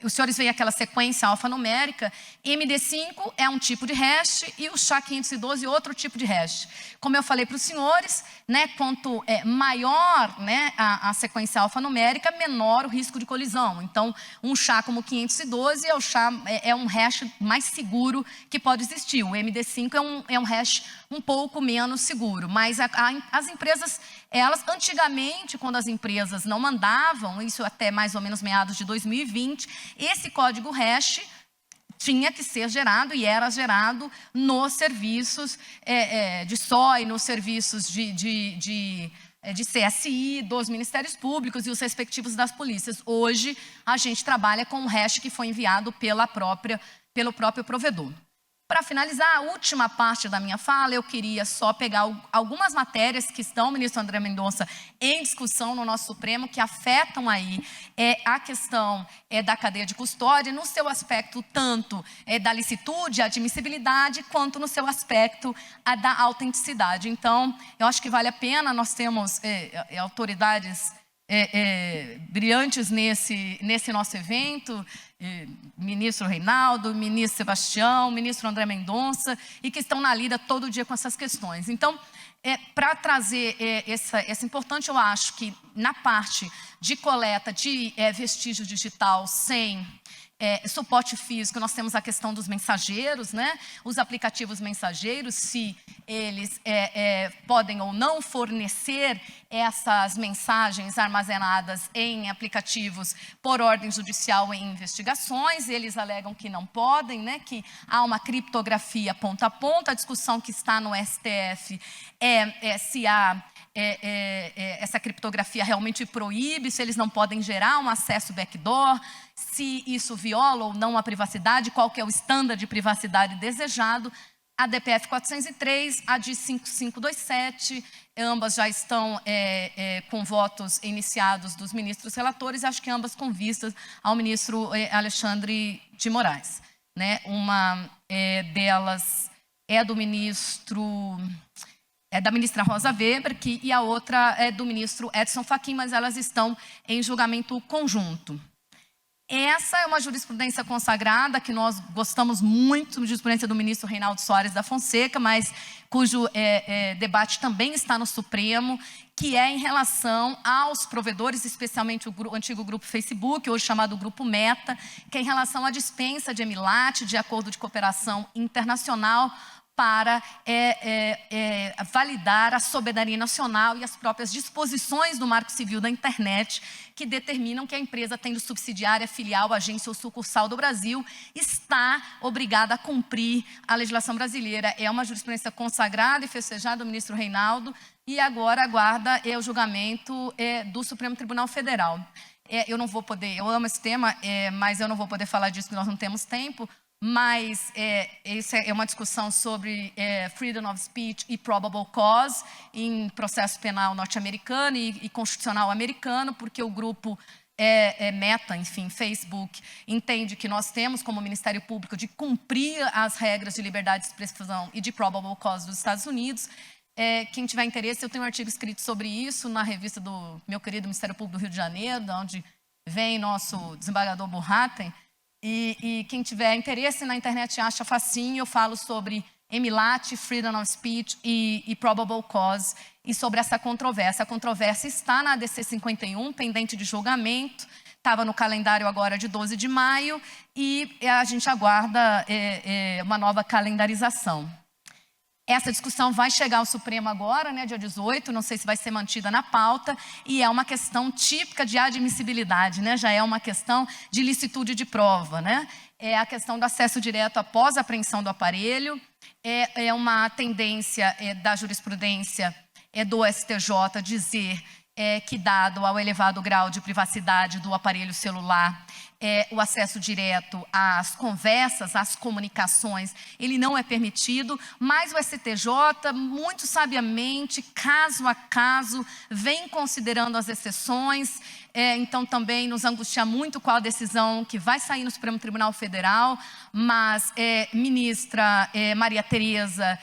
Os senhores veem aquela sequência alfanumérica, MD5 é um tipo de hash e o SHA-512 outro tipo de hash. Como eu falei para os senhores, né, quanto maior, né, a sequência alfanumérica, menor o risco de colisão. Então, um SHA como 512 é um hash mais seguro que pode existir. O MD5 é um hash um pouco menos seguro, mas as empresas, elas antigamente, quando as empresas não mandavam, isso até mais ou menos meados de 2020, esse código hash tinha que ser gerado e era gerado nos serviços de SOI, nos serviços de CSI, dos Ministérios Públicos e os respectivos das polícias. Hoje, a gente trabalha com um hash que foi enviado pelo próprio provedor. Para finalizar, a última parte da minha fala, eu queria só pegar algumas matérias que estão, ministro André Mendonça, em discussão no nosso Supremo, que afetam aí a questão da cadeia de custódia, no seu aspecto tanto da licitude, admissibilidade, quanto no seu aspecto da autenticidade. Então, eu acho que vale a pena, nós temos autoridades brilhantes nesse nosso evento, ministro Reinaldo, ministro Sebastião, ministro André Mendonça, e que estão na lida todo dia com essas questões. Então, para trazer essa importante, eu acho que na parte de coleta de vestígio digital sem suporte físico, nós temos a questão dos mensageiros, né? Os aplicativos mensageiros, se eles podem ou não fornecer essas mensagens armazenadas em aplicativos por ordem judicial em investigações, eles alegam que não podem, né? Que há uma criptografia ponta a ponta. A discussão que está no STF se há essa criptografia realmente proíbe, se eles não podem gerar um acesso backdoor, se isso viola ou não a privacidade, qual que é o estándar de privacidade desejado. A DPF 403, a de 5527, ambas já estão com votos iniciados dos ministros relatores, acho que ambas com vistas ao ministro Alexandre de Moraes, né? Uma delas é do ministro... da ministra Rosa Weber, e a outra é do ministro Edson Fachin, mas elas estão em julgamento conjunto. Essa é uma jurisprudência consagrada, que nós gostamos muito, jurisprudência do ministro Reinaldo Soares da Fonseca, mas cujo debate também está no Supremo, que é em relação aos provedores, especialmente o antigo grupo Facebook, hoje chamado Grupo Meta, que é em relação à dispensa de EMILAT, de acordo de cooperação internacional, para validar a soberania nacional e as próprias disposições do Marco Civil da Internet, que determinam que a empresa, tendo subsidiária, filial, agência ou sucursal do Brasil, está obrigada a cumprir a legislação brasileira. É uma jurisprudência consagrada e festejada do ministro Reinaldo, e agora aguarda o julgamento do Supremo Tribunal Federal. Eu não vou poder, eu amo esse tema, mas eu não vou poder falar disso porque nós não temos tempo, mas isso é uma discussão sobre freedom of speech e probable cause em processo penal norte-americano e constitucional americano, porque o grupo Meta, enfim, Facebook, entende que nós temos como Ministério Público de cumprir as regras de liberdade de expressão e de probable cause dos Estados Unidos. Quem tiver interesse, eu tenho um artigo escrito sobre isso na revista do meu querido Ministério Público do Rio de Janeiro, de onde vem nosso desembargador Burraten. E quem tiver interesse na internet acha facinho. Eu falo sobre EMILAT, Freedom of Speech e Probable Cause, e sobre essa controvérsia. A controvérsia está na ADC 51, pendente de julgamento, estava no calendário agora de 12 de maio, e a gente aguarda uma nova calendarização. Essa discussão vai chegar ao Supremo agora, né, dia 18, não sei se vai ser mantida na pauta, e é uma questão típica de admissibilidade, né, já é uma questão de licitude de prova, né, é a questão do acesso direto após a apreensão do aparelho, é uma tendência da jurisprudência do STJ dizer que, dado ao elevado grau de privacidade do aparelho celular, o acesso direto às conversas, às comunicações, ele não é permitido, mas o STJ, muito sabiamente, caso a caso, vem considerando as exceções. Então também nos angustia muito qual a decisão que vai sair no Supremo Tribunal Federal, mas ministra Maria Tereza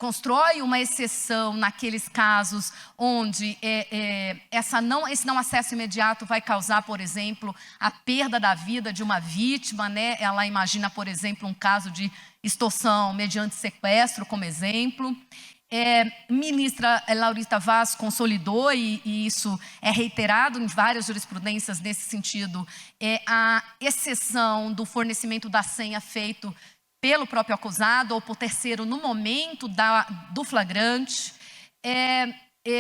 constrói uma exceção naqueles casos onde esse não acesso imediato vai causar, por exemplo, a perda da vida de uma vítima, né? Ela imagina, por exemplo, um caso de extorsão mediante sequestro, como exemplo. Ministra Laurita Vaz consolidou, e isso é reiterado em várias jurisprudências nesse sentido, a exceção do fornecimento da senha feito pelo próprio acusado ou por terceiro no momento do flagrante.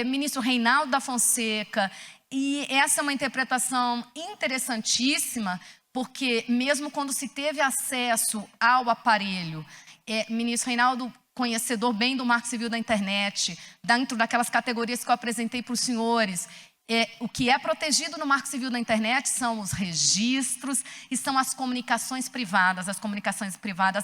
Ministro Reinaldo da Fonseca, e essa é uma interpretação interessantíssima, porque mesmo quando se teve acesso ao aparelho, ministro Reinaldo, conhecedor bem do Marco Civil da Internet, dentro daquelas categorias que eu apresentei para os senhores, o que é protegido no Marco Civil da Internet são os registros e são as comunicações privadas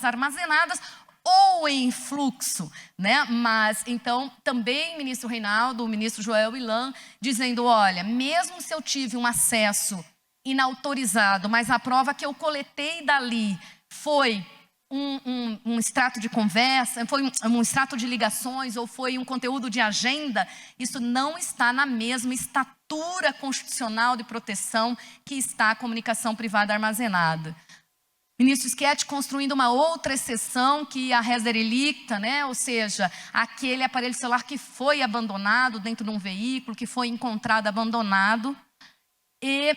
armazenadas ou em fluxo, né? Mas, então, também o ministro Reinaldo, o ministro Joel Ilan, dizendo, olha, mesmo se eu tive um acesso inautorizado, mas a prova que eu coletei dali foi um extrato de conversa, foi um extrato de ligações ou foi um conteúdo de agenda, isso não está na mesma estatura constitucional de proteção que está a comunicação privada armazenada. Ministro Schietti construindo uma outra exceção que a res derelicta, né? Ou seja, aquele aparelho celular que foi abandonado dentro de um veículo, que foi encontrado abandonado, e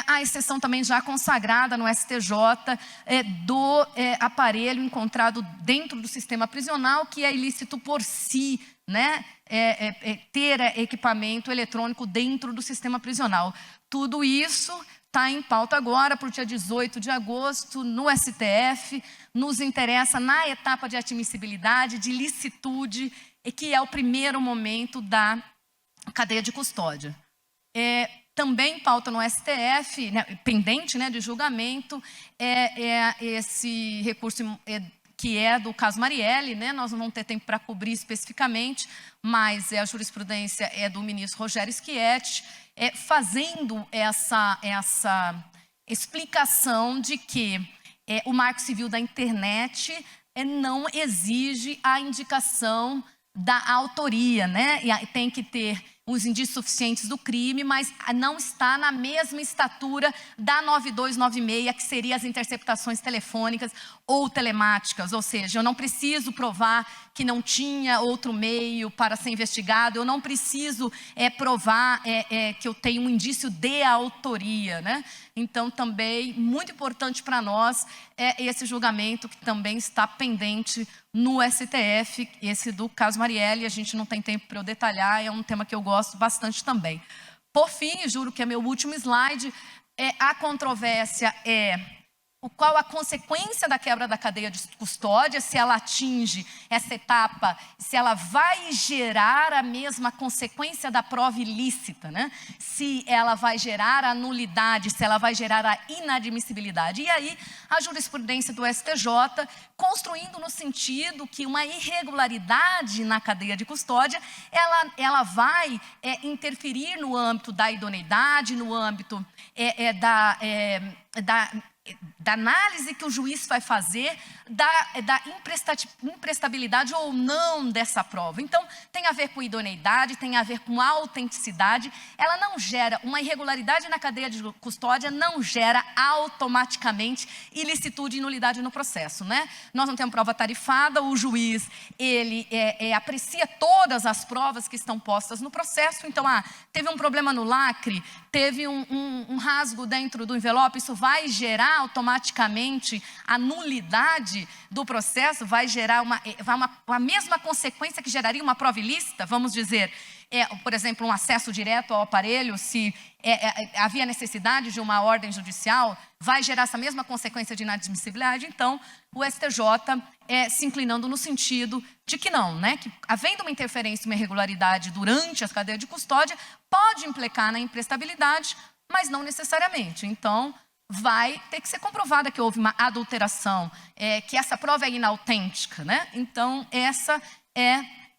a exceção também já consagrada no STJ do aparelho encontrado dentro do sistema prisional, que é ilícito por si, né? Ter equipamento eletrônico dentro do sistema prisional. Tudo isso está em pauta agora para o dia 18 de agosto no STF, nos interessa na etapa de admissibilidade, de licitude, que é o primeiro momento da cadeia de custódia. Também pauta no STF, né, pendente, né, de julgamento, esse recurso que é do caso Marielle, né, nós não vamos ter tempo para cobrir especificamente, mas a jurisprudência é do ministro Rogério Schietti, fazendo essa explicação de que o Marco Civil da Internet não exige a indicação da autoria, né? E tem que ter os indícios suficientes do crime, mas não está na mesma estatura da 9296, que seria as interceptações telefônicas ou telemáticas, ou seja, eu não preciso provar que não tinha outro meio para ser investigado, eu não preciso provar que eu tenho um indício de autoria, né? Então, também, muito importante para nós é esse julgamento que também está pendente no STF, esse do caso Marielle. A gente não tem tempo para eu detalhar, é um tema que eu gosto bastante também. Por fim, juro que é meu último slide, a controvérsia qual a consequência da quebra da cadeia de custódia, se ela atinge essa etapa, se ela vai gerar a mesma consequência da prova ilícita, né? Se ela vai gerar a nulidade, se ela vai gerar a inadmissibilidade. E aí, a jurisprudência do STJ, construindo no sentido que uma irregularidade na cadeia de custódia, ela vai interferir no âmbito da idoneidade, no âmbito da análise que o juiz vai fazer da imprestabilidade ou não dessa prova. Então, tem a ver com idoneidade, tem a ver com autenticidade. Ela não gera, uma irregularidade na cadeia de custódia não gera automaticamente ilicitude e nulidade no processo, né? Nós não temos prova tarifada, o juiz, ele aprecia todas as provas que estão postas no processo. Então, teve um problema no lacre, teve um rasgo dentro do envelope, isso vai gerar automaticamente a nulidade do processo, vai gerar a mesma consequência que geraria uma prova ilícita, vamos dizer, por exemplo, um acesso direto ao aparelho, se havia necessidade de uma ordem judicial, vai gerar essa mesma consequência de inadmissibilidade. Então, o STJ se inclinando no sentido de que não, né? Que havendo uma interferência, uma irregularidade durante a cadeia de custódia, pode implicar na imprestabilidade, mas não necessariamente. Então, vai ter que ser comprovada que houve uma adulteração, que essa prova é inautêntica, né? Então, essa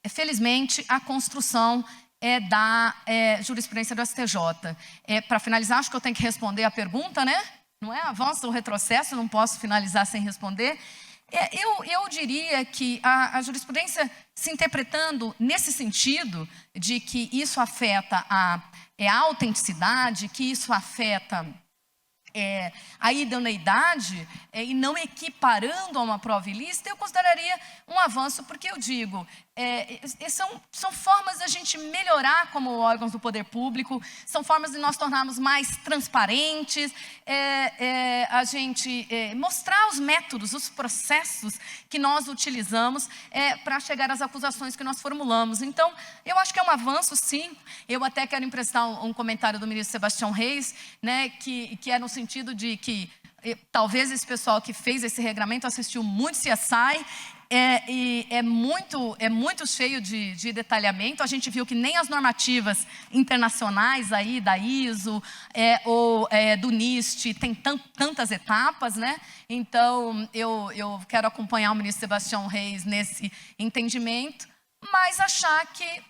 felizmente, a construção da jurisprudência do STJ. Para finalizar, acho que eu tenho que responder a pergunta, né? Não é avanço ou retrocesso, não posso finalizar sem responder. Eu diria que a jurisprudência se interpretando nesse sentido de que isso afeta a autenticidade, que isso afeta a idoneidade e não equiparando a uma prova ilícita, eu consideraria um avanço, porque eu digo, são formas de a gente melhorar como órgãos do poder público, são formas de nós tornarmos mais transparentes, a gente mostrar os métodos, os processos que nós utilizamos para chegar às acusações que nós formulamos. Então, eu acho que é um avanço, sim. Eu até quero emprestar um comentário do ministro Sebastião Reis, né, que é no sentido de que talvez esse pessoal que fez esse regramento assistiu muito CSI, e é muito cheio de detalhamento. A gente viu que nem as normativas internacionais aí da ISO ou do NIST tem tantas etapas, né? Então, eu quero acompanhar o ministro Sebastião Reis nesse entendimento, mas achar que,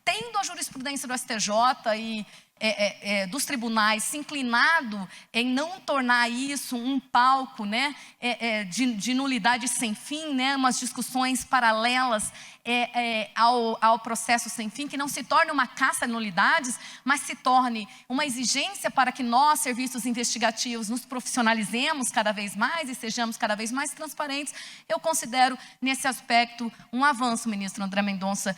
tendo a jurisprudência do STJ e dos tribunais se inclinado em não tornar isso um palco, né, de nulidade sem fim, né, umas discussões paralelas ao processo sem fim, que não se torne uma caça de nulidades, mas se torne uma exigência para que nós, serviços investigativos, nos profissionalizemos cada vez mais e sejamos cada vez mais transparentes. Eu considero, nesse aspecto, um avanço, ministro André Mendonça.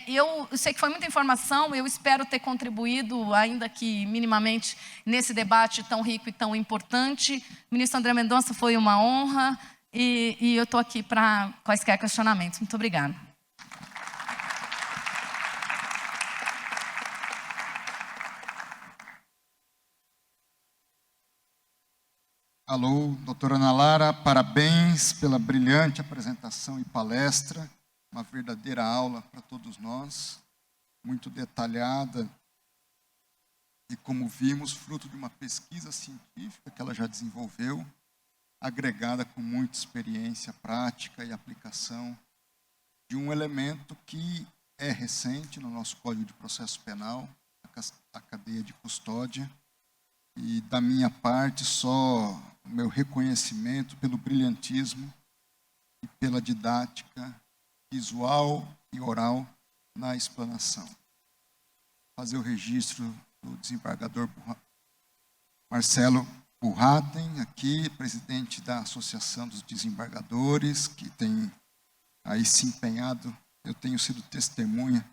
Eu sei que foi muita informação, eu espero ter contribuído, ainda que minimamente, nesse debate tão rico e tão importante. Ministro André Mendonça, foi uma honra e eu estou aqui para quaisquer questionamentos. Muito obrigada. Alô, doutora Ana Lara, parabéns pela brilhante apresentação e palestra. Uma verdadeira aula para todos nós, muito detalhada e, como vimos, fruto de uma pesquisa científica que ela já desenvolveu, agregada com muita experiência prática e aplicação de um elemento que é recente no nosso Código de Processo Penal, a cadeia de custódia. E, da minha parte, só o meu reconhecimento pelo brilhantismo e pela didática visual e oral na explanação. Fazer o registro do desembargador Marcelo Burraten, aqui, presidente da Associação dos Desembargadores, que tem aí se empenhado. Eu tenho sido testemunha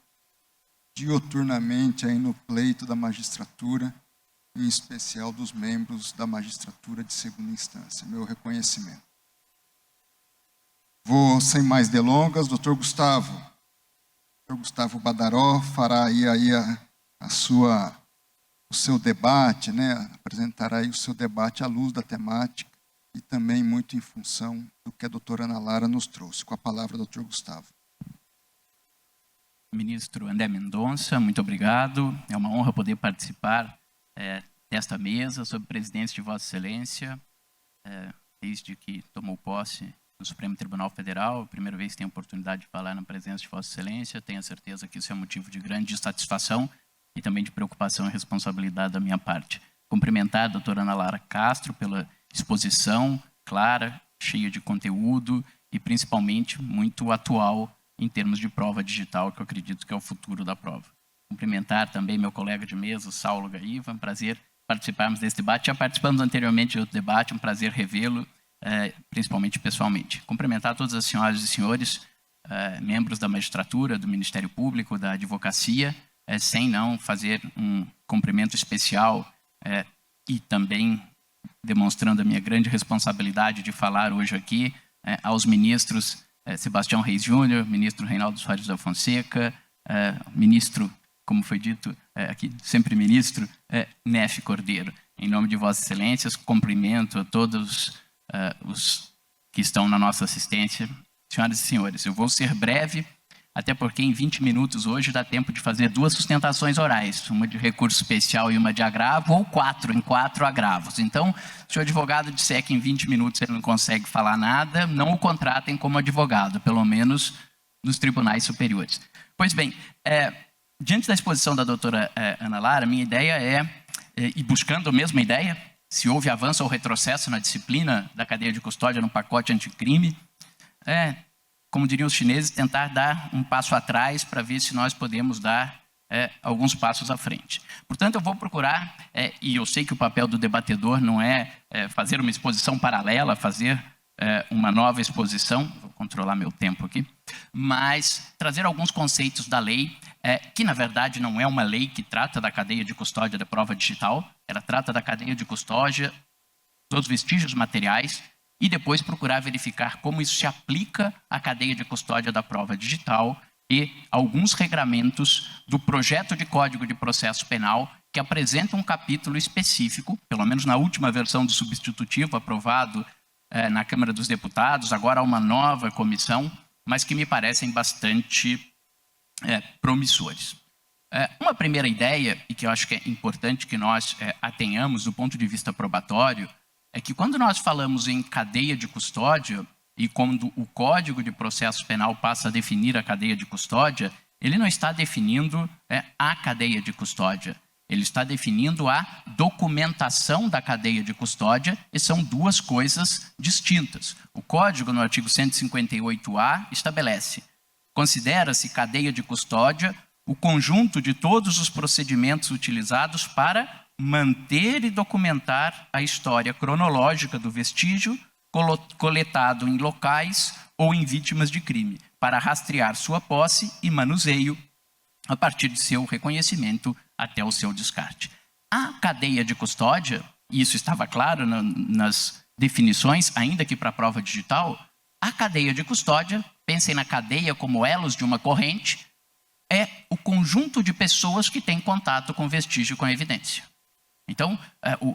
diuturnamente aí no pleito da magistratura, em especial dos membros da magistratura de segunda instância. Meu reconhecimento. Vou, sem mais delongas, doutor Gustavo. Dr. Gustavo Badaró fará aí o seu debate, né? Apresentará aí o seu debate à luz da temática e também muito em função do que a doutora Ana Lara nos trouxe. Com a palavra, doutor Gustavo. Ministro André Mendonça, muito obrigado. É uma honra poder participar desta mesa sob presidência de Vossa Excelência, desde que tomou posse do Supremo Tribunal Federal. A primeira vez que tenho a oportunidade de falar na presença de Vossa Excelência. Tenho a certeza que isso é motivo de grande satisfação e também de preocupação e responsabilidade da minha parte. Cumprimentar a doutora Ana Lara Castro pela exposição clara, cheia de conteúdo e principalmente muito atual em termos de prova digital, que eu acredito que é o futuro da prova. Cumprimentar também meu colega de mesa, Saulo Gaiva. Um prazer participarmos desse debate. Já participamos anteriormente de outro debate, um prazer revê-lo, principalmente pessoalmente. Cumprimentar todas as senhoras e senhores, membros da magistratura, do Ministério Público, da advocacia, sem não fazer um cumprimento especial e também demonstrando a minha grande responsabilidade de falar hoje aqui aos ministros Sebastião Reis Júnior, ministro Reinaldo Soares da Fonseca, ministro, como foi dito aqui, sempre ministro, Nefe Cordeiro. Em nome de Vossas Excelências, cumprimento a todos os que estão na nossa assistência. Senhoras e senhores, eu vou ser breve, até porque em 20 minutos hoje dá tempo de fazer 2 sustentações orais, uma de recurso especial e uma de agravo, ou 4 agravos. Então, se o advogado disser que em 20 minutos ele não consegue falar nada, não o contratem como advogado, pelo menos nos tribunais superiores. Pois bem, diante da exposição da doutora Ana Lara, minha ideia e buscando a mesma ideia, se houve avanço ou retrocesso na disciplina da cadeia de custódia no pacote anticrime, como diriam os chineses, tentar dar um passo atrás para ver se nós podemos dar alguns passos à frente. Portanto, eu vou procurar, e eu sei que o papel do debatedor não é fazer uma exposição paralela, fazer uma nova exposição, vou controlar meu tempo aqui, mas trazer alguns conceitos da lei, que na verdade não é uma lei que trata da cadeia de custódia da prova digital, ela trata da cadeia de custódia dos vestígios materiais, e depois procurar verificar como isso se aplica à cadeia de custódia da prova digital e alguns regramentos do projeto de Código de Processo Penal que apresenta um capítulo específico, pelo menos na última versão do substitutivo aprovado na Câmara dos Deputados, agora há uma nova comissão, mas que me parecem bastante promissores. Uma primeira ideia, e que eu acho que é importante que nós a tenhamos do ponto de vista probatório, é que quando nós falamos em cadeia de custódia e quando o Código de Processo Penal passa a definir a cadeia de custódia, ele não está definindo a cadeia de custódia, ele está definindo a documentação da cadeia de custódia, e são 2 coisas distintas. O Código, no artigo 158-A, estabelece: considera-se cadeia de custódia o conjunto de todos os procedimentos utilizados para manter e documentar a história cronológica do vestígio coletado em locais ou em vítimas de crime, para rastrear sua posse e manuseio a partir de seu reconhecimento até o seu descarte. A cadeia de custódia, e isso estava claro nas definições, ainda que para a prova digital, a cadeia de custódia, pensem na cadeia como elos de uma corrente, é o conjunto de pessoas que têm contato com vestígio com evidência. Então,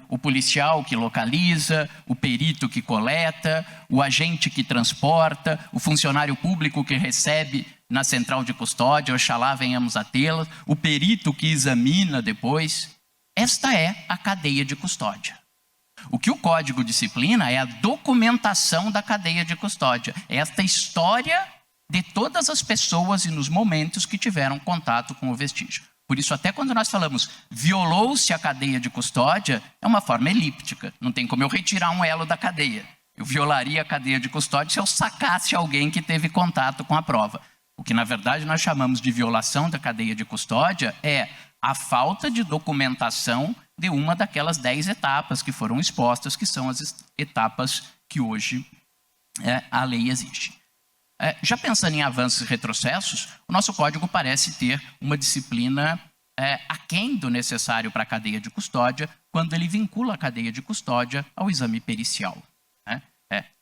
o policial que localiza, o perito que coleta, o agente que transporta, o funcionário público que recebe na central de custódia, oxalá venhamos a tê-la, o perito que examina depois. Esta é a cadeia de custódia. O que o Código disciplina é a documentação da cadeia de custódia. É esta história de todas as pessoas e nos momentos que tiveram contato com o vestígio. Por isso, até quando nós falamos violou-se a cadeia de custódia, é uma forma elíptica. Não tem como eu retirar um elo da cadeia. Eu violaria a cadeia de custódia se eu sacasse alguém que teve contato com a prova. O que, na verdade, nós chamamos de violação da cadeia de custódia é a falta de documentação de uma daquelas 10 etapas que foram expostas, que são as etapas que hoje a lei exige. já pensando em avanços e retrocessos, o nosso código parece ter uma disciplina aquém do necessário para a cadeia de custódia, quando ele vincula a cadeia de custódia ao exame pericial. Né?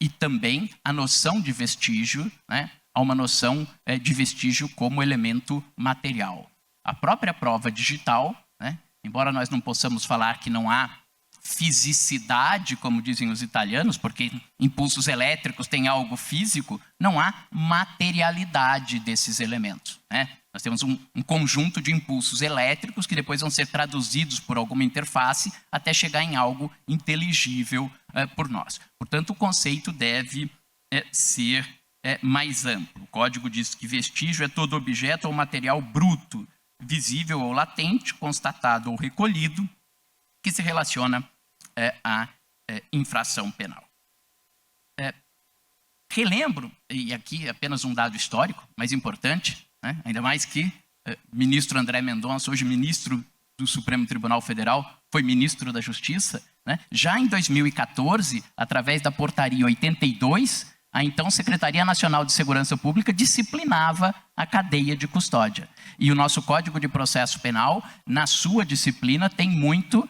E também a noção de vestígio, né, a uma noção de vestígio como elemento material. A própria prova digital, né, embora nós não possamos falar que não há fisicidade, como dizem os italianos, porque impulsos elétricos têm algo físico, não há materialidade desses elementos. Né? Nós temos um conjunto de impulsos elétricos que depois vão ser traduzidos por alguma interface até chegar em algo inteligível por nós. Portanto, o conceito deve ser mais amplo. O código diz que vestígio é todo objeto ou material bruto, visível ou latente, constatado ou recolhido, que se relaciona à infração penal. Relembro, e aqui apenas um dado histórico, mas importante, né? Ainda mais que ministro André Mendonça, hoje ministro do Supremo Tribunal Federal, foi ministro da Justiça, né? Já em 2014, através da portaria 82, a então Secretaria Nacional de Segurança Pública disciplinava a cadeia de custódia. E o nosso Código de Processo Penal, na sua disciplina, tem muito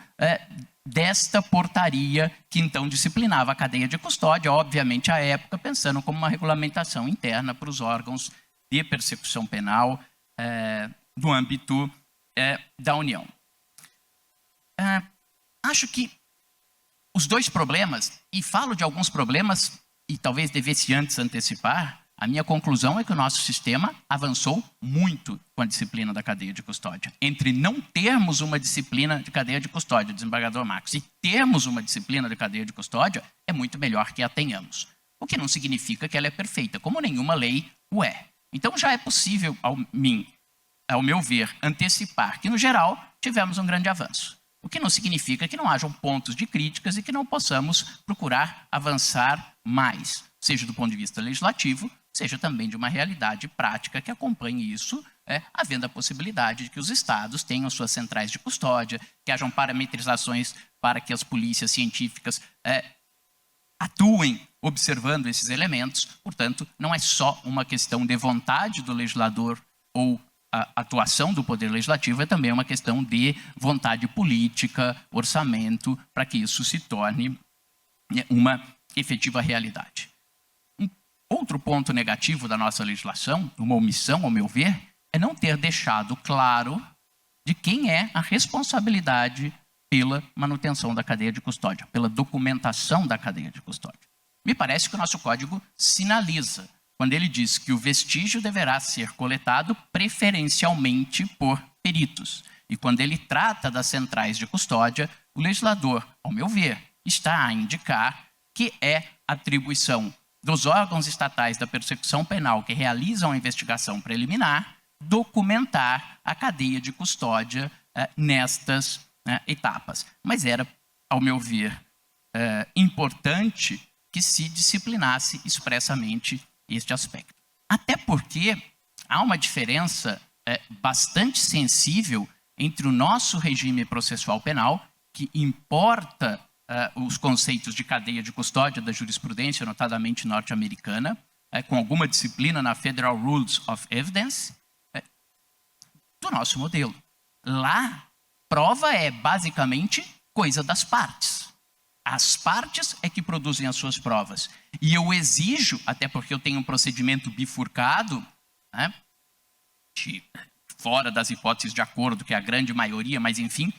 desta portaria que então disciplinava a cadeia de custódia, obviamente à época pensando como uma regulamentação interna para os órgãos de persecução penal no âmbito da União. Acho que os dois problemas, e falo de alguns problemas, e talvez devesse antes antecipar, a minha conclusão é que o nosso sistema avançou muito com a disciplina da cadeia de custódia. Entre não termos uma disciplina de cadeia de custódia, desembargador Marcos, e termos uma disciplina de cadeia de custódia, é muito melhor que a tenhamos. O que não significa que ela é perfeita, como nenhuma lei o é. Então já é possível, ao meu ver, antecipar que, no geral, tivemos um grande avanço. O que não significa que não hajam pontos de críticas e que não possamos procurar avançar mais, seja do ponto de vista legislativo, seja também de uma realidade prática que acompanhe isso, havendo a possibilidade de que os estados tenham suas centrais de custódia, que hajam parametrizações para que as polícias científicas atuem observando esses elementos. Portanto, não é só uma questão de vontade do legislador ou a atuação do Poder Legislativo, é também uma questão de vontade política, orçamento, para que isso se torne uma efetiva realidade. Um outro ponto negativo da nossa legislação, uma omissão, ao meu ver, é não ter deixado claro de quem é a responsabilidade pela manutenção da cadeia de custódia, pela documentação da cadeia de custódia. Me parece que o nosso código sinaliza, quando ele diz que o vestígio deverá ser coletado preferencialmente por peritos. E quando ele trata das centrais de custódia, o legislador, ao meu ver, está a indicar que é atribuição dos órgãos estatais da persecução penal que realizam a investigação preliminar documentar a cadeia de custódia nestas etapas. Mas era, ao meu ver, importante que se disciplinasse expressamente este aspecto. Até porque há uma diferença bastante sensível entre o nosso regime processual penal, que importa os conceitos de cadeia de custódia da jurisprudência, notadamente norte-americana, com alguma disciplina na Federal Rules of Evidence, do nosso modelo. Lá, prova é basicamente coisa das partes. As partes é que produzem as suas provas. E eu exijo, até porque eu tenho um procedimento bifurcado, né, fora das hipóteses de acordo, que é a grande maioria, mas enfim,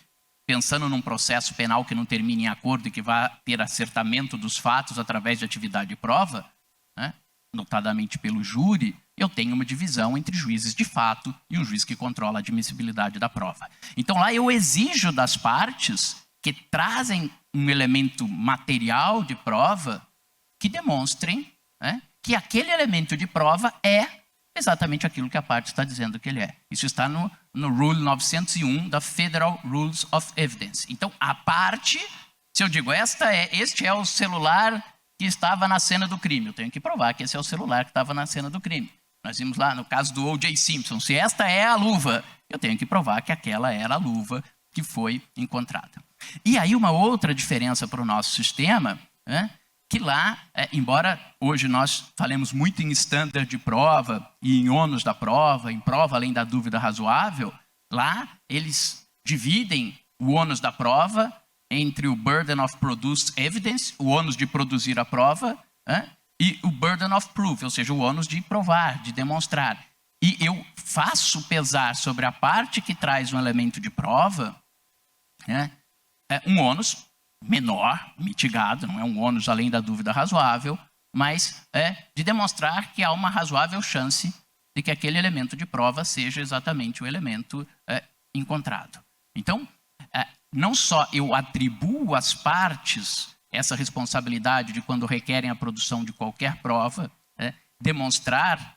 pensando num processo penal que não termine em acordo e que vá ter acertamento dos fatos através de atividade de prova, né, notadamente pelo júri, eu tenho uma divisão entre juízes de fato e um juiz que controla a admissibilidade da prova. Então lá eu exijo das partes que trazem um elemento material de prova que demonstrem, né, que aquele elemento de prova é exatamente aquilo que a parte está dizendo que ele é. Isso está no Rule 901 da Federal Rules of Evidence. Então, a parte, se eu digo, este é o celular que estava na cena do crime, eu tenho que provar que esse é o celular que estava na cena do crime. Nós vimos lá no caso do O.J. Simpson, se esta é a luva, eu tenho que provar que aquela era a luva que foi encontrada. E aí uma outra diferença para o nosso sistema, né, que lá, embora hoje nós falemos muito em standard de prova e em ônus da prova, em prova além da dúvida razoável, lá eles dividem o ônus da prova entre o burden of produced evidence, o ônus de produzir a prova, e o burden of proof, ou seja, o ônus de provar, de demonstrar. E eu faço pesar sobre a parte que traz um elemento de prova, um ônus menor, mitigado, não é um ônus além da dúvida razoável, mas de demonstrar que há uma razoável chance de que aquele elemento de prova seja exatamente o elemento encontrado. Então, não só eu atribuo às partes essa responsabilidade de quando requerem a produção de qualquer prova, demonstrar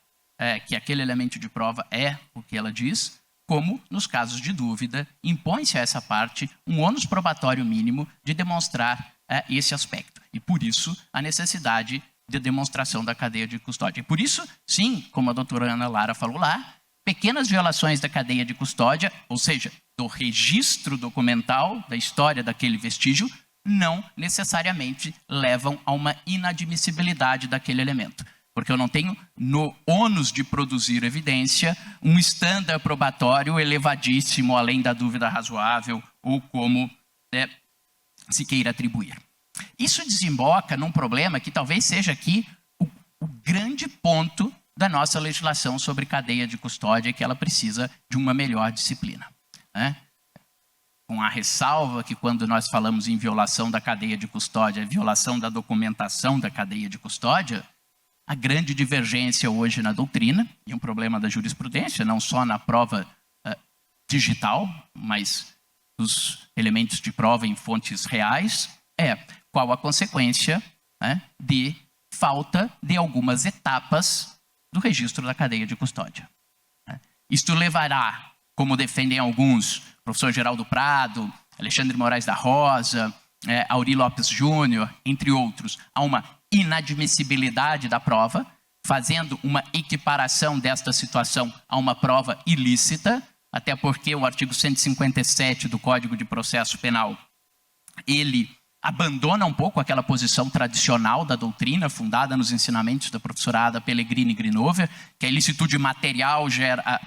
que aquele elemento de prova é o que ela diz, como, nos casos de dúvida, impõe-se a essa parte um ônus probatório mínimo de demonstrar esse aspecto. E, por isso, a necessidade de demonstração da cadeia de custódia. E, por isso, sim, como a doutora Ana Lara falou lá, pequenas violações da cadeia de custódia, ou seja, do registro documental da história daquele vestígio, não necessariamente levam a uma inadmissibilidade daquele elemento. Porque eu não tenho, no ônus de produzir evidência, um estándar probatório elevadíssimo, além da dúvida razoável, ou como se queira atribuir. Isso desemboca num problema que talvez seja aqui o grande ponto da nossa legislação sobre cadeia de custódia, que ela precisa de uma melhor disciplina. Com a ressalva que quando nós falamos em violação da cadeia de custódia, violação da documentação da cadeia de custódia, a grande divergência hoje na doutrina, e um problema da jurisprudência, não só na prova digital, mas dos elementos de prova em fontes reais, qual a consequência de falta de algumas etapas do registro da cadeia de custódia. Isto levará, como defendem alguns, professor Geraldo Prado, Alexandre Moraes da Rosa, Auri Lopes Júnior, entre outros, a uma inadmissibilidade da prova, fazendo uma equiparação desta situação a uma prova ilícita, até porque o artigo 157 do Código de Processo Penal, ele abandona um pouco aquela posição tradicional da doutrina, fundada nos ensinamentos da professora Ada Pellegrini Grinover, que a ilicitude material gera...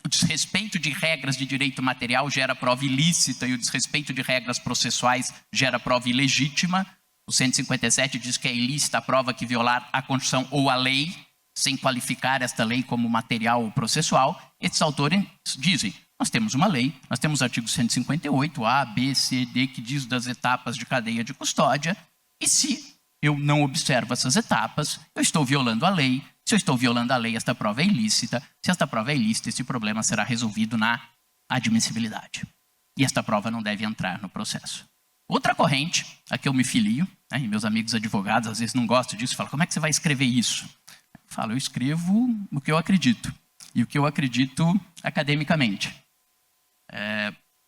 O desrespeito de regras de direito material gera prova ilícita e o desrespeito de regras processuais gera prova ilegítima. O 157 diz que é ilícita a prova que violar a Constituição ou a lei, sem qualificar esta lei como material ou processual. Esses autores dizem, nós temos uma lei, nós temos o artigo 158, A, B, C, D, que diz das etapas de cadeia de custódia, e se eu não observo essas etapas, eu estou violando a lei. Se eu estou violando a lei, esta prova é ilícita. Se esta prova é ilícita, esse problema será resolvido na admissibilidade. E esta prova não deve entrar no processo. Outra corrente, a que eu me filio, e meus amigos advogados às vezes não gostam disso, falam, como é que você vai escrever isso? Eu falo, eu escrevo o que eu acredito. E o que eu acredito academicamente.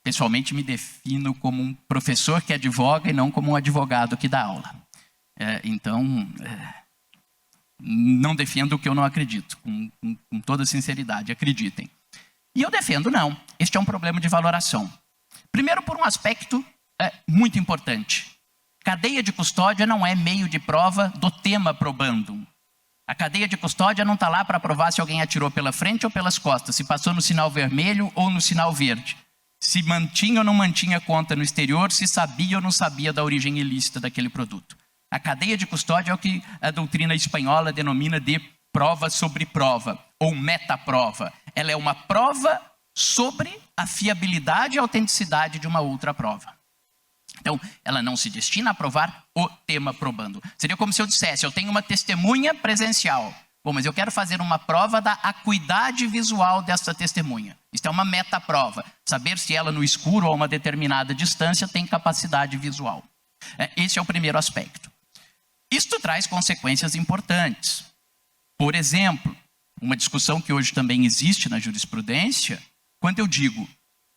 Pessoalmente me defino como um professor que advoga e não como um advogado que dá aula. Não defendo o que eu não acredito, com toda sinceridade, acreditem. E eu defendo não, este é um problema de valoração. Primeiro por um aspecto muito importante. Cadeia de custódia não é meio de prova do tema probandum. A cadeia de custódia não está lá para provar se alguém atirou pela frente ou pelas costas, se passou no sinal vermelho ou no sinal verde, se mantinha ou não mantinha conta no exterior, se sabia ou não sabia da origem ilícita daquele produto. A cadeia de custódia é o que a doutrina espanhola denomina de prova sobre prova, ou metaprova. Ela é uma prova sobre a fiabilidade e a autenticidade de uma outra prova. Então, ela não se destina a provar o tema probando. Seria como se eu dissesse, eu tenho uma testemunha presencial. Bom, mas eu quero fazer uma prova da acuidade visual dessa testemunha. Isto é uma metaprova. Saber se ela no escuro ou a uma determinada distância tem capacidade visual. Esse é o primeiro aspecto. Isto traz consequências importantes. Por exemplo, uma discussão que hoje também existe na jurisprudência, quando eu digo,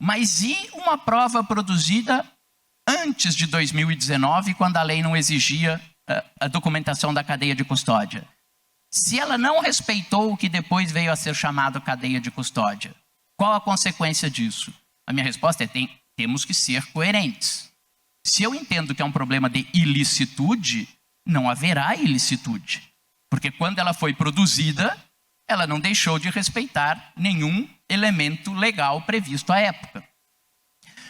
mas e uma prova produzida antes de 2019, quando a lei não exigia a documentação da cadeia de custódia? Se ela não respeitou o que depois veio a ser chamado cadeia de custódia, qual a consequência disso? A minha resposta é, temos que ser coerentes. Se eu entendo que é um problema de ilicitude, não haverá ilicitude. Porque quando ela foi produzida, ela não deixou de respeitar nenhum elemento legal previsto à época.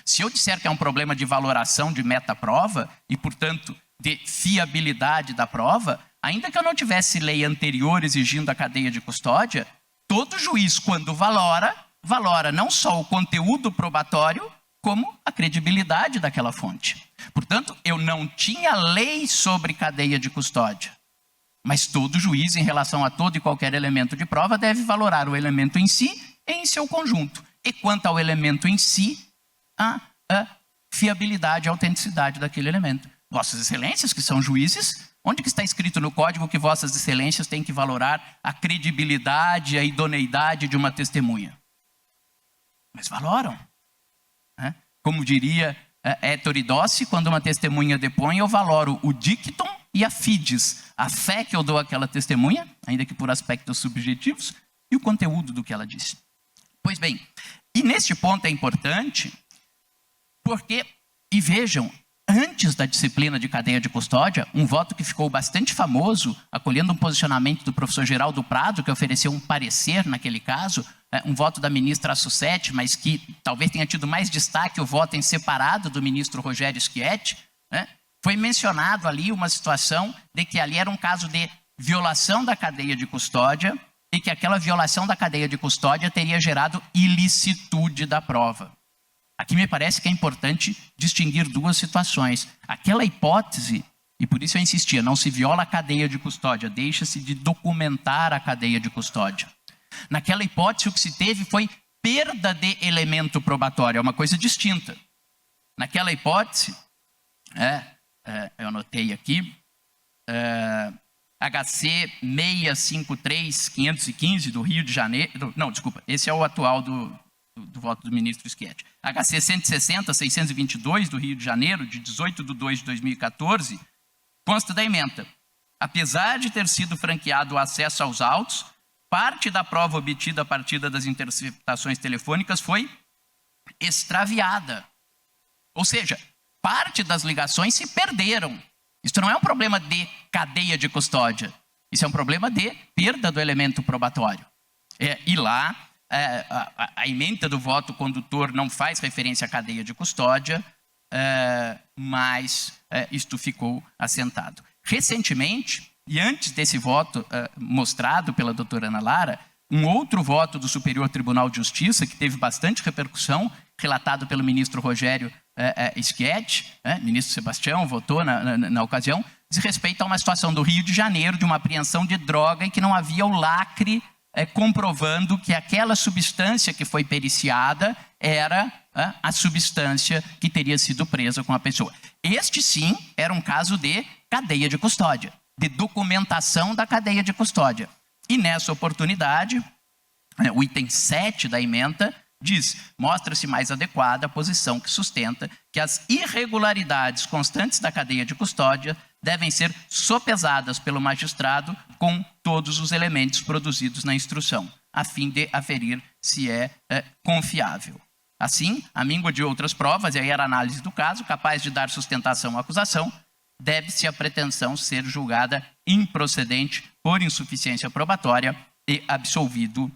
Se eu disser que é um problema de valoração de metaprova e, portanto, de fiabilidade da prova, ainda que eu não tivesse lei anterior exigindo a cadeia de custódia, todo juiz, quando valora não só o conteúdo probatório, como a credibilidade daquela fonte. Portanto, eu não tinha lei sobre cadeia de custódia. Mas todo juiz, em relação a todo e qualquer elemento de prova, deve valorar o elemento em si e em seu conjunto. E quanto ao elemento em si, a fiabilidade e autenticidade daquele elemento. Vossas Excelências, que são juízes, onde que está escrito no código que Vossas Excelências têm que valorar a credibilidade e a idoneidade de uma testemunha? Mas valoram. Né? Como diria Ettore Dossi, quando uma testemunha depõe, eu valoro o dictum e a fides, a fé que eu dou àquela testemunha, ainda que por aspectos subjetivos, e o conteúdo do que ela disse. Pois bem, e neste ponto é importante, porque, e vejam, antes da disciplina de cadeia de custódia, um voto que ficou bastante famoso, acolhendo um posicionamento do professor Geraldo Prado, que ofereceu um parecer naquele caso, um voto da ministra Assucete, mas que talvez tenha tido mais destaque o voto em separado do ministro Rogério Schietti, né? Foi mencionado ali uma situação de que ali era um caso de violação da cadeia de custódia e que aquela violação da cadeia de custódia teria gerado ilicitude da prova. Aqui me parece que é importante distinguir duas situações. Aquela hipótese, e por isso eu insistia, não se viola a cadeia de custódia, deixa-se de documentar a cadeia de custódia. Naquela hipótese, o que se teve foi perda de elemento probatório, é uma coisa distinta. Naquela hipótese, eu anotei aqui, HC 653-515 do Rio de Janeiro, não, desculpa, esse é o atual do voto do ministro Schietti. HC 160-622 do Rio de Janeiro, de 18/2/2014, consta da ementa. Apesar de ter sido franqueado o acesso aos autos, parte da prova obtida a partir das interceptações telefônicas foi extraviada. Ou seja, parte das ligações se perderam. Isso não é um problema de cadeia de custódia. Isso é um problema de perda do elemento probatório. E lá, a ementa do voto condutor não faz referência à cadeia de custódia, mas isto ficou assentado. Recentemente, e antes desse voto mostrado pela doutora Ana Lara, um outro voto do Superior Tribunal de Justiça, que teve bastante repercussão, relatado pelo ministro Rogério Schietti, ministro Sebastião, votou na ocasião, diz respeito a uma situação do Rio de Janeiro, de uma apreensão de droga, em que não havia o lacre comprovando que aquela substância que foi periciada era a substância que teria sido presa com a pessoa. Este, sim, era um caso de cadeia de custódia, de documentação da cadeia de custódia. E nessa oportunidade, o item 7 da ementa diz: mostra-se mais adequada a posição que sustenta que as irregularidades constantes da cadeia de custódia devem ser sopesadas pelo magistrado com todos os elementos produzidos na instrução, a fim de aferir se é confiável. Assim, à míngua de outras provas, e aí era a análise do caso, capaz de dar sustentação à acusação, deve-se a pretensão ser julgada improcedente por insuficiência probatória e absolvido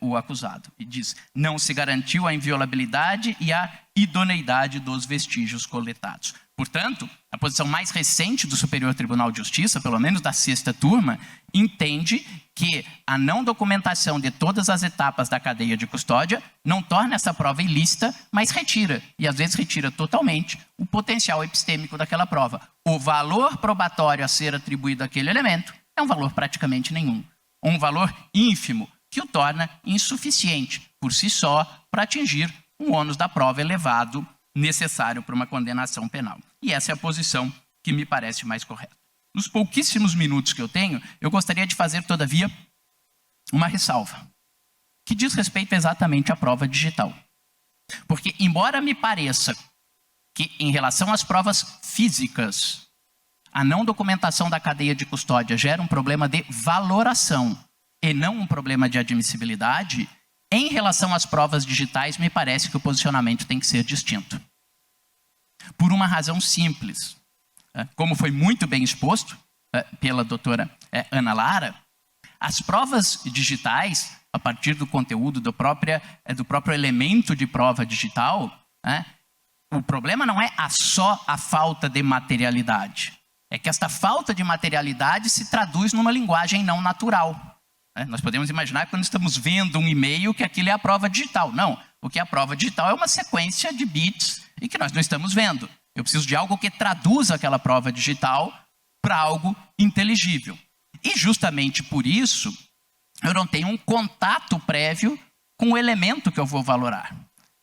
o acusado. E diz: não se garantiu a inviolabilidade e a idoneidade dos vestígios coletados. Portanto, a posição mais recente do Superior Tribunal de Justiça, pelo menos da 6ª turma, entende que a não documentação de todas as etapas da cadeia de custódia não torna essa prova ilícita, mas retira, e às vezes retira totalmente, o potencial epistêmico daquela prova. O valor probatório a ser atribuído àquele elemento é um valor praticamente nenhum. Um valor ínfimo, que o torna insuficiente por si só para atingir um ônus da prova elevado necessário para uma condenação penal. E essa é a posição que me parece mais correta. Nos pouquíssimos minutos que eu tenho, eu gostaria de fazer, todavia, uma ressalva, que diz respeito exatamente à prova digital. Porque, embora me pareça que, em relação às provas físicas, a não documentação da cadeia de custódia gera um problema de valoração e não um problema de admissibilidade, em relação às provas digitais, me parece que o posicionamento tem que ser distinto. Por uma razão simples. Como foi muito bem exposto, pela doutora Ana Lara, as provas digitais, a partir do conteúdo do próprio elemento de prova digital, o problema não é só a falta de materialidade. É que esta falta de materialidade se traduz numa linguagem não natural. Nós podemos imaginar que quando estamos vendo um e-mail que aquilo é a prova digital. Não, o que é a prova digital é uma sequência de bits e que nós não estamos vendo. Eu preciso de algo que traduza aquela prova digital para algo inteligível. E justamente por isso, eu não tenho um contato prévio com o elemento que eu vou valorar.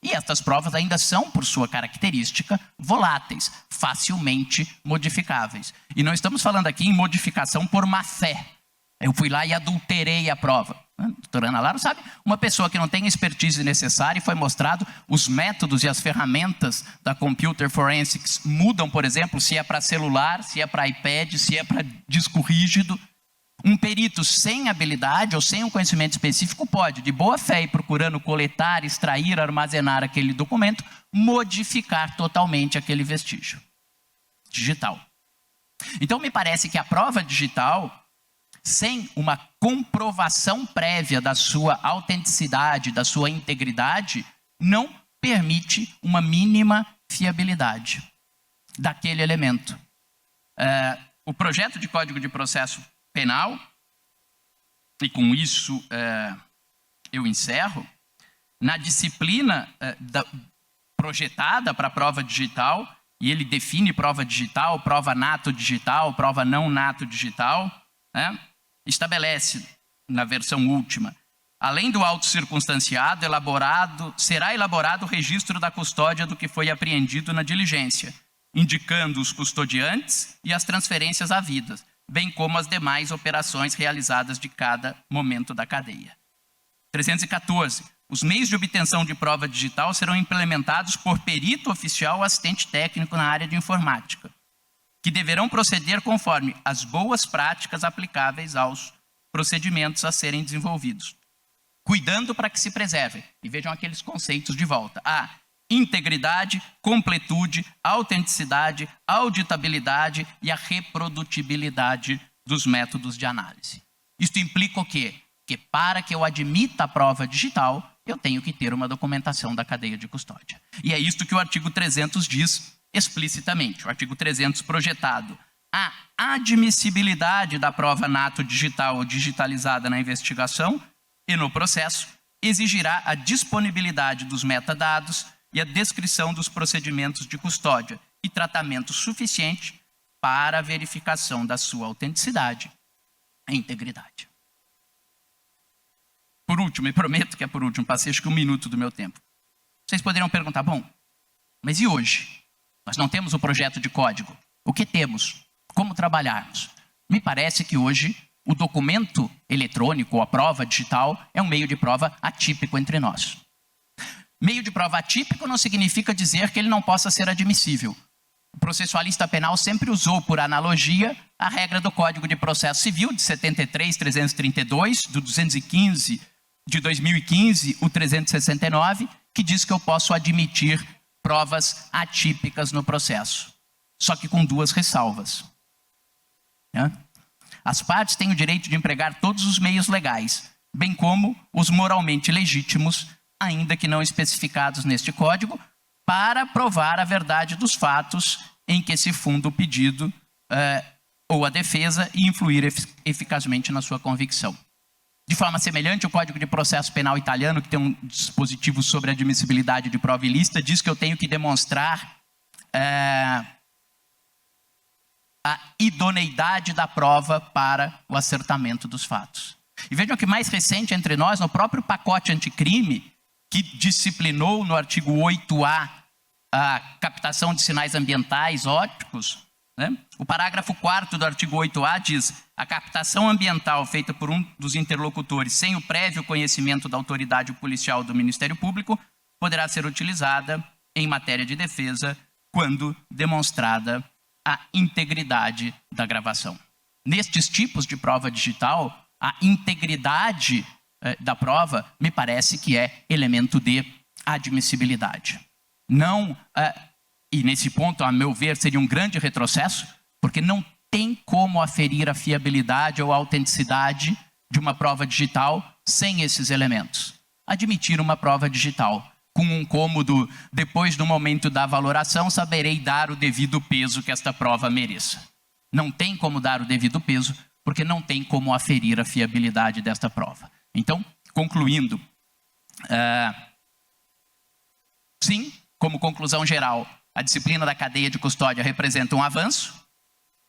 E estas provas ainda são, por sua característica, voláteis, facilmente modificáveis. E não estamos falando aqui em modificação por má fé. Eu fui lá e adulterei a prova. A doutora Ana Lara sabe, uma pessoa que não tem a expertise necessária, e foi mostrado os métodos e as ferramentas da Computer Forensics mudam, por exemplo, se é para celular, se é para iPad, se é para disco rígido. Um perito sem habilidade ou sem um conhecimento específico pode, de boa fé e procurando coletar, extrair, armazenar aquele documento, modificar totalmente aquele vestígio digital. Então, me parece que a prova digital, sem uma comprovação prévia da sua autenticidade, da sua integridade, não permite uma mínima fiabilidade daquele elemento. O projeto de Código de Processo Penal, e com isso eu encerro, na disciplina projetada para a prova digital, e ele define prova digital, prova nato digital, prova não nato digital, estabelece, na versão última, além do auto circunstanciado, será elaborado o registro da custódia do que foi apreendido na diligência, indicando os custodiantes e as transferências havidas, bem como as demais operações realizadas de cada momento da cadeia. 314. Os meios de obtenção de prova digital serão implementados por perito oficial ou assistente técnico na área de informática, que deverão proceder conforme as boas práticas aplicáveis aos procedimentos a serem desenvolvidos, cuidando para que se preservem, e vejam aqueles conceitos de volta, a integridade, completude, autenticidade, auditabilidade e a reprodutibilidade dos métodos de análise. Isto implica o quê? Que para que eu admita a prova digital, eu tenho que ter uma documentação da cadeia de custódia. E é isto que o artigo 300 diz explicitamente. O artigo 300 projetado. A admissibilidade da prova nato digital ou digitalizada na investigação e no processo exigirá a disponibilidade dos metadados e a descrição dos procedimentos de custódia e tratamento suficiente para a verificação da sua autenticidade e integridade. Por último, e prometo que é por último, passei acho que 1 minuto do meu tempo. Vocês poderiam perguntar, bom, mas e hoje? Nós não temos o projeto de código. O que temos? Como trabalharmos? Me parece que hoje o documento eletrônico, ou a prova digital, é um meio de prova atípico entre nós. Meio de prova atípico não significa dizer que ele não possa ser admissível. O processualista penal sempre usou, por analogia, a regra do Código de Processo Civil de 73.332, do 215 de 2015, o 369, que diz que eu posso admitir provas atípicas no processo. Só que com 2 ressalvas. As partes têm o direito de empregar todos os meios legais, bem como os moralmente legítimos, ainda que não especificados neste código, para provar a verdade dos fatos em que se funda o pedido ou a defesa e influir eficazmente na sua convicção. De forma semelhante, o Código de Processo Penal italiano, que tem um dispositivo sobre admissibilidade de prova ilícita, diz que eu tenho que demonstrar a idoneidade da prova para o acertamento dos fatos. E vejam que mais recente entre nós, no próprio pacote anticrime, que disciplinou no artigo 8A a captação de sinais ambientais ópticos, o parágrafo 4º do artigo 8A diz: a captação ambiental feita por um dos interlocutores sem o prévio conhecimento da autoridade policial do Ministério Público poderá ser utilizada em matéria de defesa quando demonstrada a integridade da gravação. Nestes tipos de prova digital, a integridade da prova me parece que é elemento de admissibilidade. Não, e nesse ponto, a meu ver, seria um grande retrocesso, porque não tem como aferir a fiabilidade ou a autenticidade de uma prova digital sem esses elementos. Admitir uma prova digital com um cômodo, depois do momento da valoração, saberei dar o devido peso que esta prova mereça. Não tem como dar o devido peso, porque não tem como aferir a fiabilidade desta prova. Então, concluindo, sim, como conclusão geral, a disciplina da cadeia de custódia representa um avanço.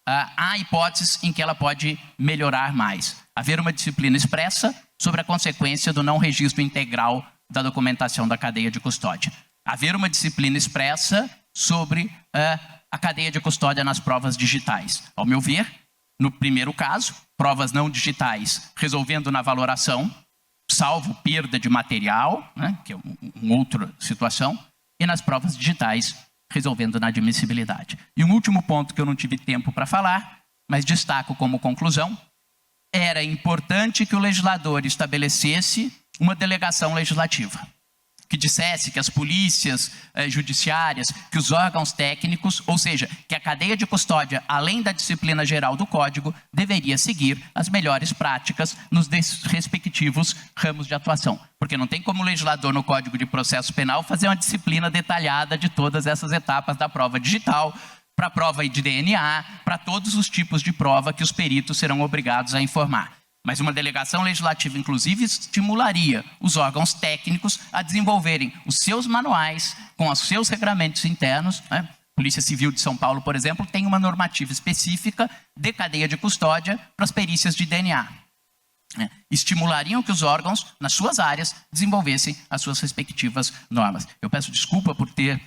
Há hipóteses em que ela pode melhorar mais. Haver uma disciplina expressa sobre a consequência do não registro integral da documentação da cadeia de custódia. Haver uma disciplina expressa sobre a cadeia de custódia nas provas digitais. Ao meu ver, no primeiro caso, provas não digitais resolvendo na valoração, salvo perda de material, né, que é uma outra situação, e nas provas digitais resolvendo na admissibilidade. E um último ponto que eu não tive tempo para falar, mas destaco como conclusão, era importante que o legislador estabelecesse uma delegação legislativa, que dissesse que as polícias judiciárias, que os órgãos técnicos, ou seja, que a cadeia de custódia, além da disciplina geral do Código, deveria seguir as melhores práticas nos respectivos ramos de atuação. Porque não tem como o legislador no Código de Processo Penal fazer uma disciplina detalhada de todas essas etapas da prova digital, para a prova de DNA, para todos os tipos de prova que os peritos serão obrigados a informar. Mas uma delegação legislativa, inclusive, estimularia os órgãos técnicos a desenvolverem os seus manuais com os seus regramentos internos, né? Polícia Civil de São Paulo, por exemplo, tem uma normativa específica de cadeia de custódia para as perícias de DNA. Estimulariam que os órgãos, nas suas áreas, desenvolvessem as suas respectivas normas. Eu peço desculpa por ter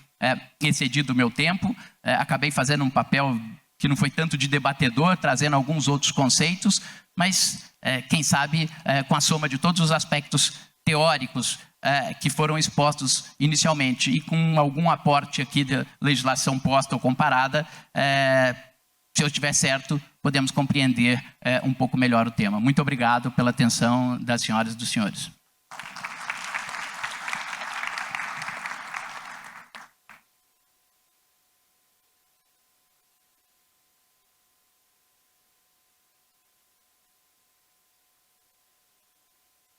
excedido o meu tempo, acabei fazendo um papel que não foi tanto de debatedor, trazendo alguns outros conceitos, mas quem sabe com a soma de todos os aspectos teóricos que foram expostos inicialmente e com algum aporte aqui de legislação posta ou comparada, se eu estiver certo, podemos compreender um pouco melhor o tema. Muito obrigado pela atenção das senhoras e dos senhores.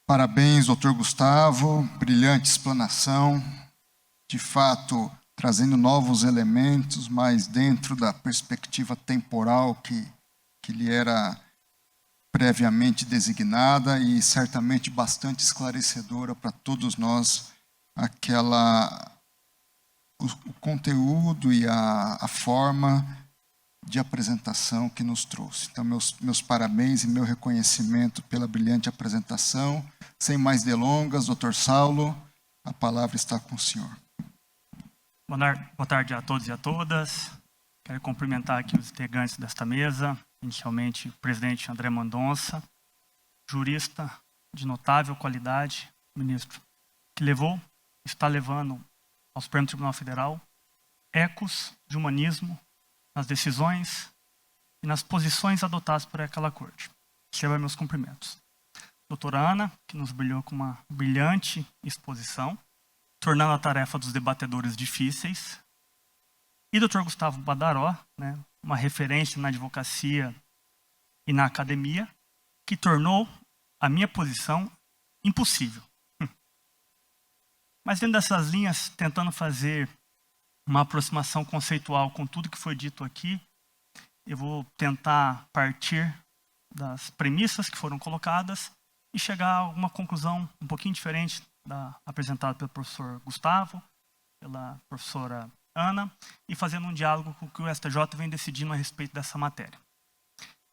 Parabéns, doutor Gustavo, brilhante explanação, de fato, trazendo novos elementos, mas dentro da perspectiva temporal que lhe era previamente designada e certamente bastante esclarecedora para todos nós, o conteúdo e a forma de apresentação que nos trouxe. Então, meus parabéns e meu reconhecimento pela brilhante apresentação. Sem mais delongas, doutor Saulo, a palavra está com o senhor. Boa tarde a todos e a todas. Quero cumprimentar aqui os integrantes desta mesa, inicialmente o presidente André Mendonça, jurista de notável qualidade, ministro, que está levando ao Supremo Tribunal Federal ecos de humanismo nas decisões e nas posições adotadas por aquela corte. Receba meus cumprimentos. Doutora Ana, que nos brilhou com uma brilhante exposição, tornando a tarefa dos debatedores difíceis. E doutor Gustavo Badaró, né, uma referência na advocacia e na academia, que tornou a minha posição impossível. Mas dentro dessas linhas, tentando fazer uma aproximação conceitual com tudo que foi dito aqui, eu vou tentar partir das premissas que foram colocadas e chegar a uma conclusão um pouquinho diferente da apresentada pelo professor Gustavo, pela professora Ana, e fazendo um diálogo com o que o STJ vem decidindo a respeito dessa matéria.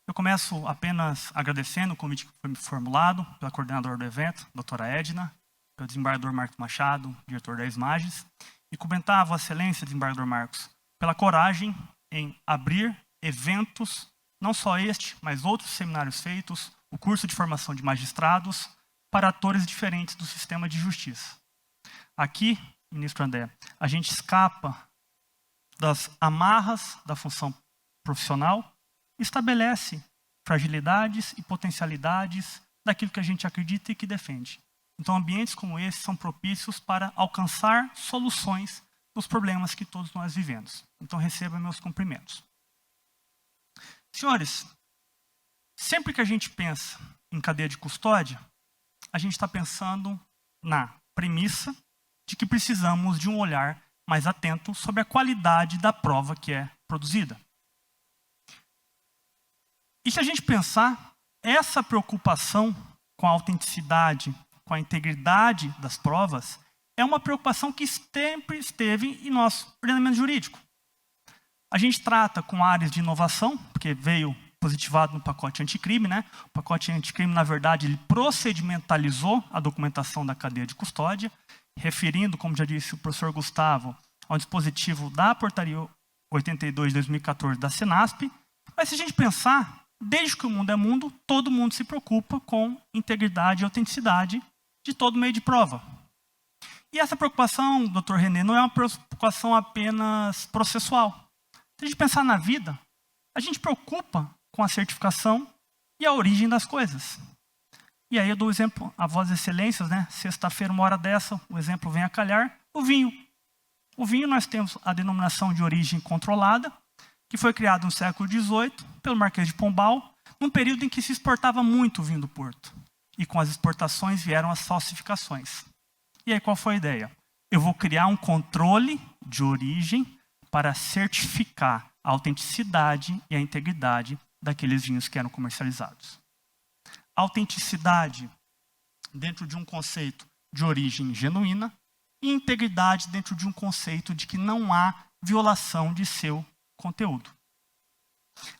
Eu começo apenas agradecendo o convite que foi me formulado pela coordenadora do evento, doutora Edna, pelo desembargador Marcos Machado, diretor da ESMAGES, e cumprimentar a Vossa Excelência, desembargador Marcos, pela coragem em abrir eventos, não só este, mas outros seminários feitos, o curso de formação de magistrados, para atores diferentes do sistema de justiça. Aqui, ministro André, a gente escapa das amarras da função profissional e estabelece fragilidades e potencialidades daquilo que a gente acredita e que defende. Então, ambientes como esse são propícios para alcançar soluções dos problemas que todos nós vivemos. Então, receba meus cumprimentos. Senhores, sempre que a gente pensa em cadeia de custódia, a gente está pensando na premissa de que precisamos de um olhar mais atento sobre a qualidade da prova que é produzida. E se a gente pensar, essa preocupação com a autenticidade, com a integridade das provas, é uma preocupação que sempre esteve em nosso ordenamento jurídico. A gente trata com áreas de inovação, porque veio positivado no pacote anticrime, né? O pacote anticrime, na verdade, ele procedimentalizou a documentação da cadeia de custódia, referindo, como já disse o professor Gustavo, ao dispositivo da portaria 82 de 2014 da Senasp. Mas se a gente pensar, desde que o mundo é mundo, todo mundo se preocupa com integridade e autenticidade de todo meio de prova. E essa preocupação, doutor René, não é uma preocupação apenas processual. Se a gente pensar na vida, a gente preocupa com a certificação e a origem das coisas. E aí eu dou o exemplo, a Vossas Excelências, né? Sexta-feira, uma hora dessa, o exemplo vem a calhar, o vinho. O vinho nós temos a denominação de origem controlada, que foi criado no século XVIII pelo Marquês de Pombal, num período em que se exportava muito vinho do Porto. E com as exportações vieram as falsificações. E aí qual foi a ideia? Eu vou criar um controle de origem para certificar a autenticidade e a integridade daqueles vinhos que eram comercializados. Autenticidade dentro de um conceito de origem genuína e integridade dentro de um conceito de que não há violação de seu conteúdo.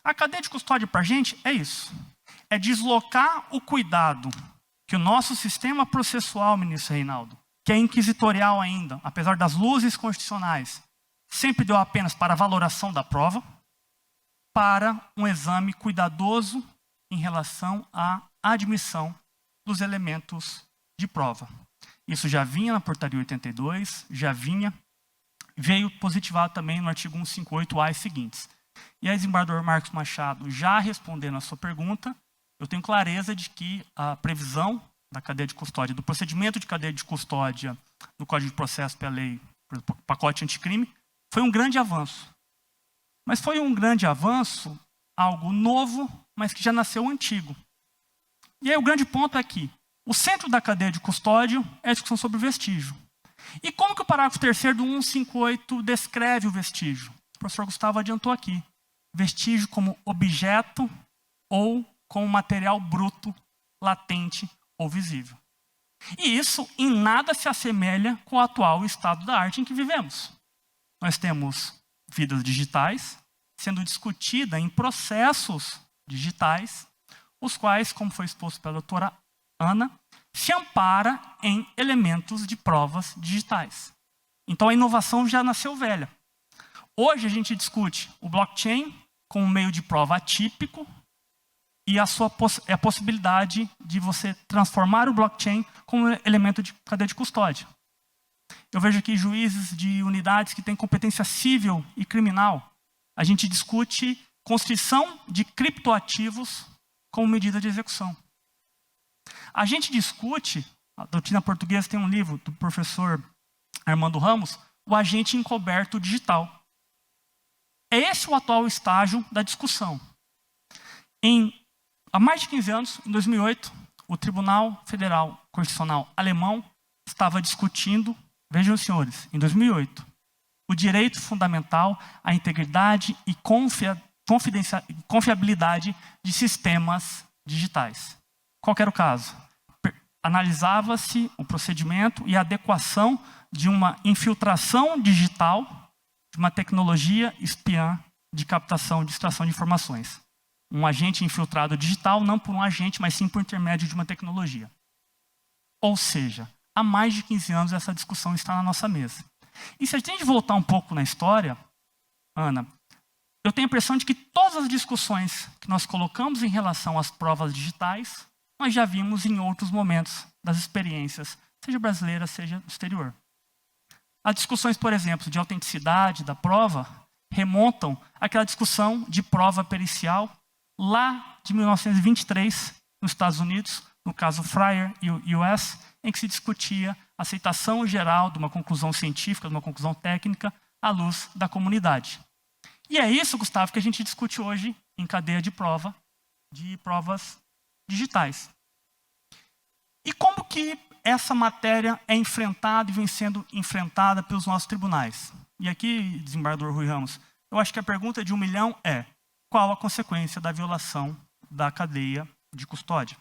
A cadeia de custódia para a gente é isso. É deslocar o cuidado que o nosso sistema processual, ministro Reinaldo, que é inquisitorial ainda, apesar das luzes constitucionais, sempre deu apenas para a valoração da prova, para um exame cuidadoso em relação à admissão dos elementos de prova. Isso já vinha na portaria 82, veio positivado também no artigo 158A e seguintes. E aí, desembargador Marcos Machado, já respondendo a sua pergunta, eu tenho clareza de que a previsão da cadeia de custódia, do procedimento de cadeia de custódia no Código de Processo pela lei, pacote anticrime, foi um grande avanço. Mas foi um grande avanço, algo novo, mas que já nasceu antigo. E aí o grande ponto é que o centro da cadeia de custódia é a discussão sobre o vestígio. E como que o parágrafo 3º do 158 descreve o vestígio? O professor Gustavo adiantou aqui. Vestígio como objeto ou como material bruto, latente ou visível. E isso em nada se assemelha com o atual estado da arte em que vivemos. Nós temos vidas digitais sendo discutida em processos digitais, os quais, como foi exposto pela doutora Ana, se ampara em elementos de provas digitais. Então a inovação já nasceu velha. Hoje a gente discute o blockchain como um meio de prova atípico e a possibilidade de você transformar o blockchain como elemento de cadeia de custódia. Eu vejo aqui juízes de unidades que têm competência civil e criminal. A gente discute constrição de criptoativos como medida de execução. A gente discute, a doutrina portuguesa tem um livro do professor Armando Ramos, o agente encoberto digital. É esse o atual estágio da discussão. Há mais de 15 anos, em 2008, o Tribunal Federal Constitucional Alemão estava discutindo, vejam senhores, em 2008, o direito fundamental à integridade e confiabilidade de sistemas digitais. Qual que era o caso? Analisava-se o procedimento e a adequação de uma infiltração digital de uma tecnologia espiã de captação e de extração de informações. Um agente infiltrado digital, não por um agente, mas sim por intermédio de uma tecnologia. Ou seja, há mais de 15 anos essa discussão está na nossa mesa. E se a gente voltar um pouco na história, Ana, eu tenho a impressão de que todas as discussões que nós colocamos em relação às provas digitais, nós já vimos em outros momentos das experiências, seja brasileira, seja do exterior. As discussões, por exemplo, de autenticidade da prova, remontam àquela discussão de prova pericial lá de 1923, nos Estados Unidos, no caso Fryer e US, em que se discutia a aceitação geral de uma conclusão científica, de uma conclusão técnica, à luz da comunidade. E é isso, Gustavo, que a gente discute hoje em cadeia de prova de provas digitais. E como que essa matéria é enfrentada e vem sendo enfrentada pelos nossos tribunais? E aqui, desembargador Rui Ramos, eu acho que a pergunta de 1 milhão é: qual a consequência da violação da cadeia de custódia?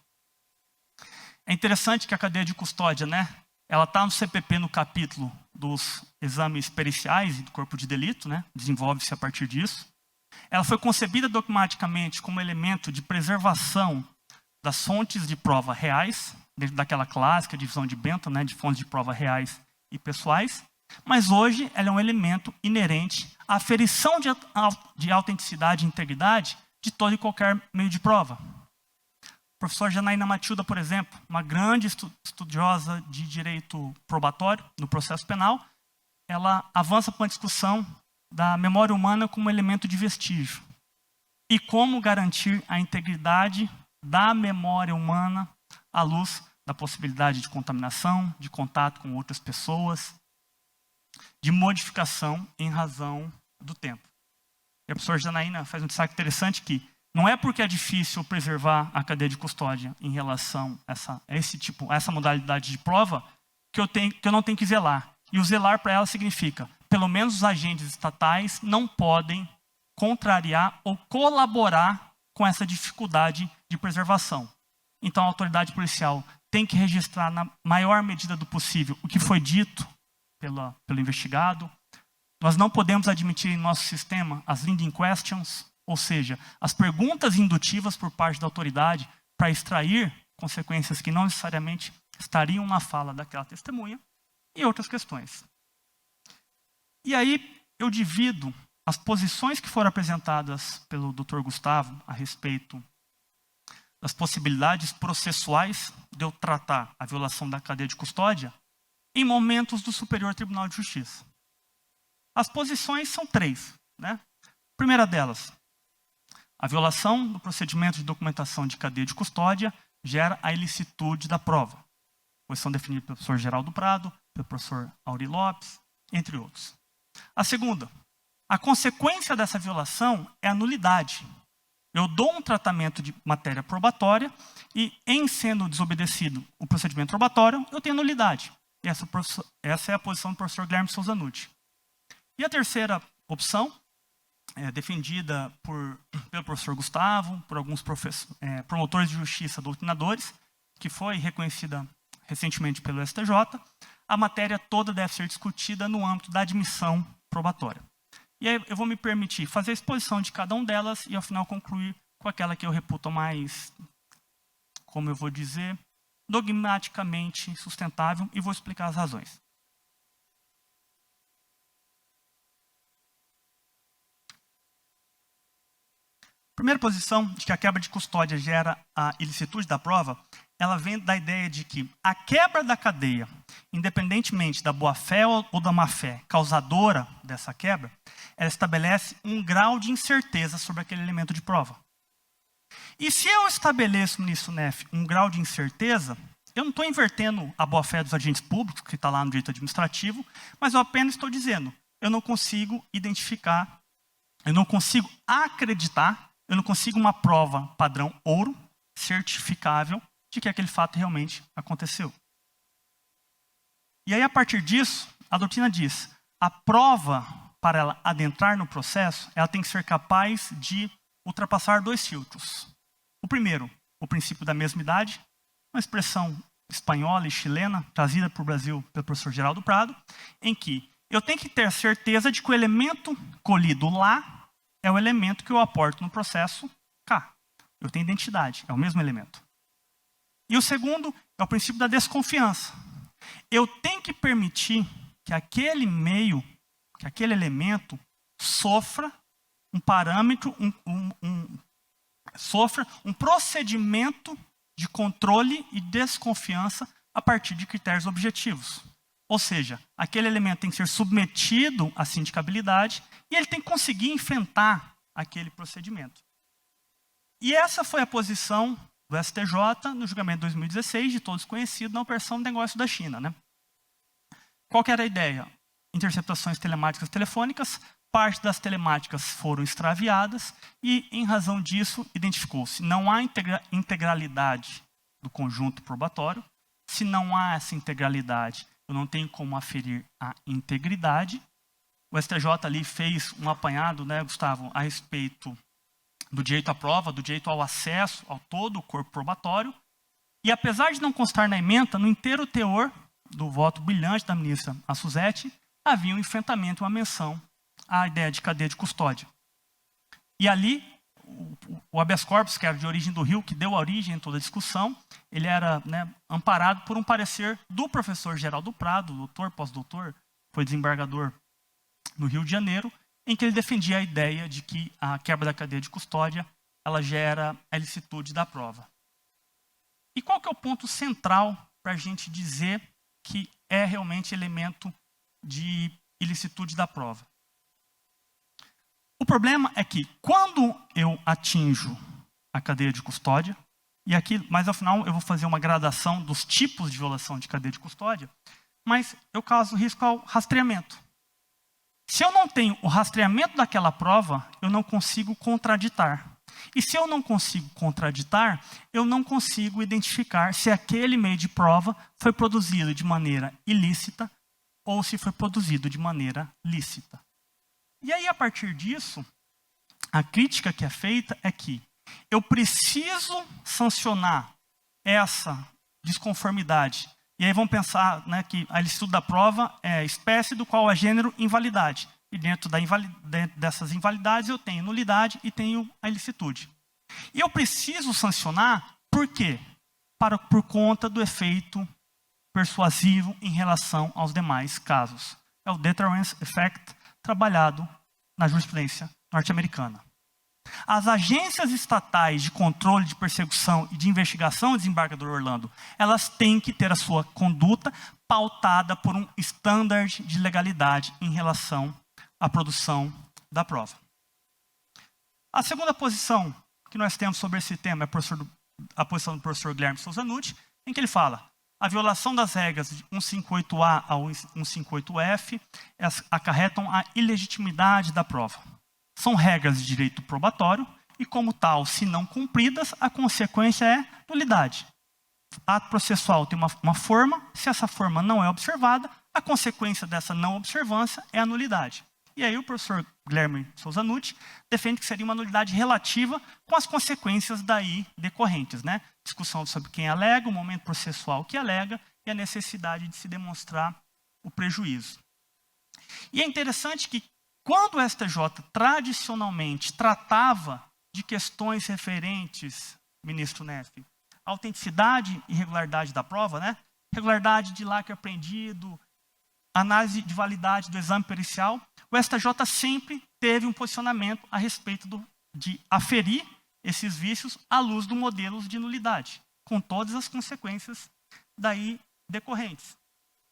É interessante que a cadeia de custódia, né, ela está no CPP no capítulo dos exames periciais e do corpo de delito, né, desenvolve-se a partir disso. Ela foi concebida dogmaticamente como elemento de preservação das fontes de prova reais, dentro daquela clássica divisão de Bentham, né, de fontes de prova reais e pessoais, mas hoje ela é um elemento inerente à aferição de autenticidade e integridade de todo e qualquer meio de prova. O professor Janaína Matilda, por exemplo, uma grande estudiosa de direito probatório no processo penal, ela avança para uma discussão da memória humana como elemento de vestígio e como garantir a integridade da memória humana à luz da possibilidade de contaminação, de contato com outras pessoas, de modificação em razão do tempo. E a professora Janaína faz um destaque interessante que não é porque é difícil preservar a cadeia de custódia em relação a essa modalidade de prova que eu não tenho que zelar. E o zelar para ela significa, pelo menos os agentes estatais não podem contrariar ou colaborar com essa dificuldade de preservação. Então a autoridade policial tem que registrar na maior medida do possível o que foi dito pelo investigado. Nós não podemos admitir em nosso sistema as leading questions, ou seja, as perguntas indutivas por parte da autoridade para extrair consequências que não necessariamente estariam na fala daquela testemunha e outras questões. E aí eu divido as posições que foram apresentadas pelo Dr. Gustavo a respeito das possibilidades processuais de eu tratar a violação da cadeia de custódia em momentos do Superior Tribunal de Justiça. As posições são 3, né? Primeira delas, a violação do procedimento de documentação de cadeia de custódia gera a ilicitude da prova. Posição definida pelo professor Geraldo Prado, pelo professor Auri Lopes, entre outros. A segunda, a consequência dessa violação é a nulidade. Eu dou um tratamento de matéria probatória e, em sendo desobedecido o procedimento probatório, eu tenho nulidade. E essa é a posição do professor Guilherme Souza Nucci. E a terceira opção, defendida pelo professor Gustavo, por alguns promotores de justiça doutrinadores, que foi reconhecida recentemente pelo STJ, a matéria toda deve ser discutida no âmbito da admissão probatória. E aí eu vou me permitir fazer a exposição de cada uma delas e, ao final, concluir com aquela que eu reputo mais, como eu vou dizer, dogmaticamente sustentável, e vou explicar as razões. Primeira posição de que a quebra de custódia gera a ilicitude da prova, ela vem da ideia de que a quebra da cadeia, independentemente da boa-fé ou da má-fé causadora dessa quebra, ela estabelece um grau de incerteza sobre aquele elemento de prova. E se eu estabeleço, ministro Neff, um grau de incerteza, eu não estou invertendo a boa-fé dos agentes públicos, que está lá no direito administrativo, mas eu apenas estou dizendo, eu não consigo identificar, eu não consigo acreditar, eu não consigo uma prova padrão ouro, certificável, de que aquele fato realmente aconteceu. E aí, a partir disso, a doutrina diz, a prova, para ela adentrar no processo, ela tem que ser capaz de ultrapassar 2 filtros. O primeiro, o princípio da mesmidade, uma expressão espanhola e chilena, trazida para o Brasil pelo professor Geraldo Prado, em que eu tenho que ter certeza de que o elemento colhido lá é o elemento que eu aporto no processo cá. Eu tenho identidade, é o mesmo elemento. E o segundo é o princípio da desconfiança. Eu tenho que permitir que aquele meio, que aquele elemento sofra um parâmetro, sofra um procedimento de controle e desconfiança a partir de critérios objetivos. Ou seja, aquele elemento tem que ser submetido à sindicabilidade e ele tem que conseguir enfrentar aquele procedimento. E essa foi a posição do STJ no julgamento de 2016, de todos conhecido, na operação do negócio da China, né? Qual que era a ideia? Interceptações telemáticas telefônicas parte das telemáticas foram extraviadas e, em razão disso, identificou-se não há integralidade do conjunto probatório. Se não há essa integralidade, eu não tenho como aferir a integridade. O STJ ali fez um apanhado, né, Gustavo, a respeito do direito à prova, do direito ao acesso ao todo o corpo probatório. E apesar de não constar na ementa, no inteiro teor do voto brilhante da ministra Suzete, havia um enfrentamento, uma menção à ideia de cadeia de custódia. E ali, o habeas corpus, que era de origem do Rio, que deu origem a toda a discussão, ele era, né, amparado por um parecer do professor Geraldo Prado, doutor, pós-doutor, foi desembargador no Rio de Janeiro, em que ele defendia a ideia de que a quebra da cadeia de custódia ela gera a ilicitude da prova. E qual que é o ponto central para a gente dizer que é realmente elemento de ilicitude da prova? O problema é que quando eu atinjo a cadeia de custódia, e aqui, mais ao final, eu vou fazer uma gradação dos tipos de violação de cadeia de custódia, mas eu causo risco ao rastreamento. Se eu não tenho o rastreamento daquela prova, eu não consigo contraditar. E se eu não consigo contraditar, eu não consigo identificar se aquele meio de prova foi produzido de maneira ilícita ou se foi produzido de maneira lícita. E aí, a partir disso, a crítica que é feita é que eu preciso sancionar essa desconformidade. E aí vamos pensar, né, que a ilicitude da prova é espécie do qual é gênero invalidade. E dentro dessas invalidades eu tenho nulidade e tenho a ilicitude. E eu preciso sancionar por quê? Por conta do efeito persuasivo em relação aos demais casos. É o deterrence effect trabalhado na jurisprudência norte-americana. As agências estatais de controle, de persecução e de investigação, desembargador Orlando, elas têm que ter a sua conduta pautada por um standard de legalidade em relação à produção da prova. A segunda posição que nós temos sobre esse tema é a posição do professor Guilherme Souza Nutti, em que ele fala: a violação das regras de 158A ao 158F acarretam a ilegitimidade da prova. São regras de direito probatório e, como tal, se não cumpridas, a consequência é nulidade. Ato processual tem uma forma, se essa forma não é observada, a consequência dessa não observância é a nulidade. E aí o professor Guilherme Souza Nutti defende que seria uma nulidade relativa com as consequências daí decorrentes, né? Discussão sobre quem alega, o momento processual que alega e a necessidade de se demonstrar o prejuízo. E é interessante que quando o STJ tradicionalmente tratava de questões referentes, ministro Neff, à autenticidade e regularidade da prova, né? Regularidade de lacre apreendido, análise de validade do exame pericial, o STJ sempre teve um posicionamento a respeito de aferir esses vícios à luz do modelo de nulidade, com todas as consequências daí decorrentes.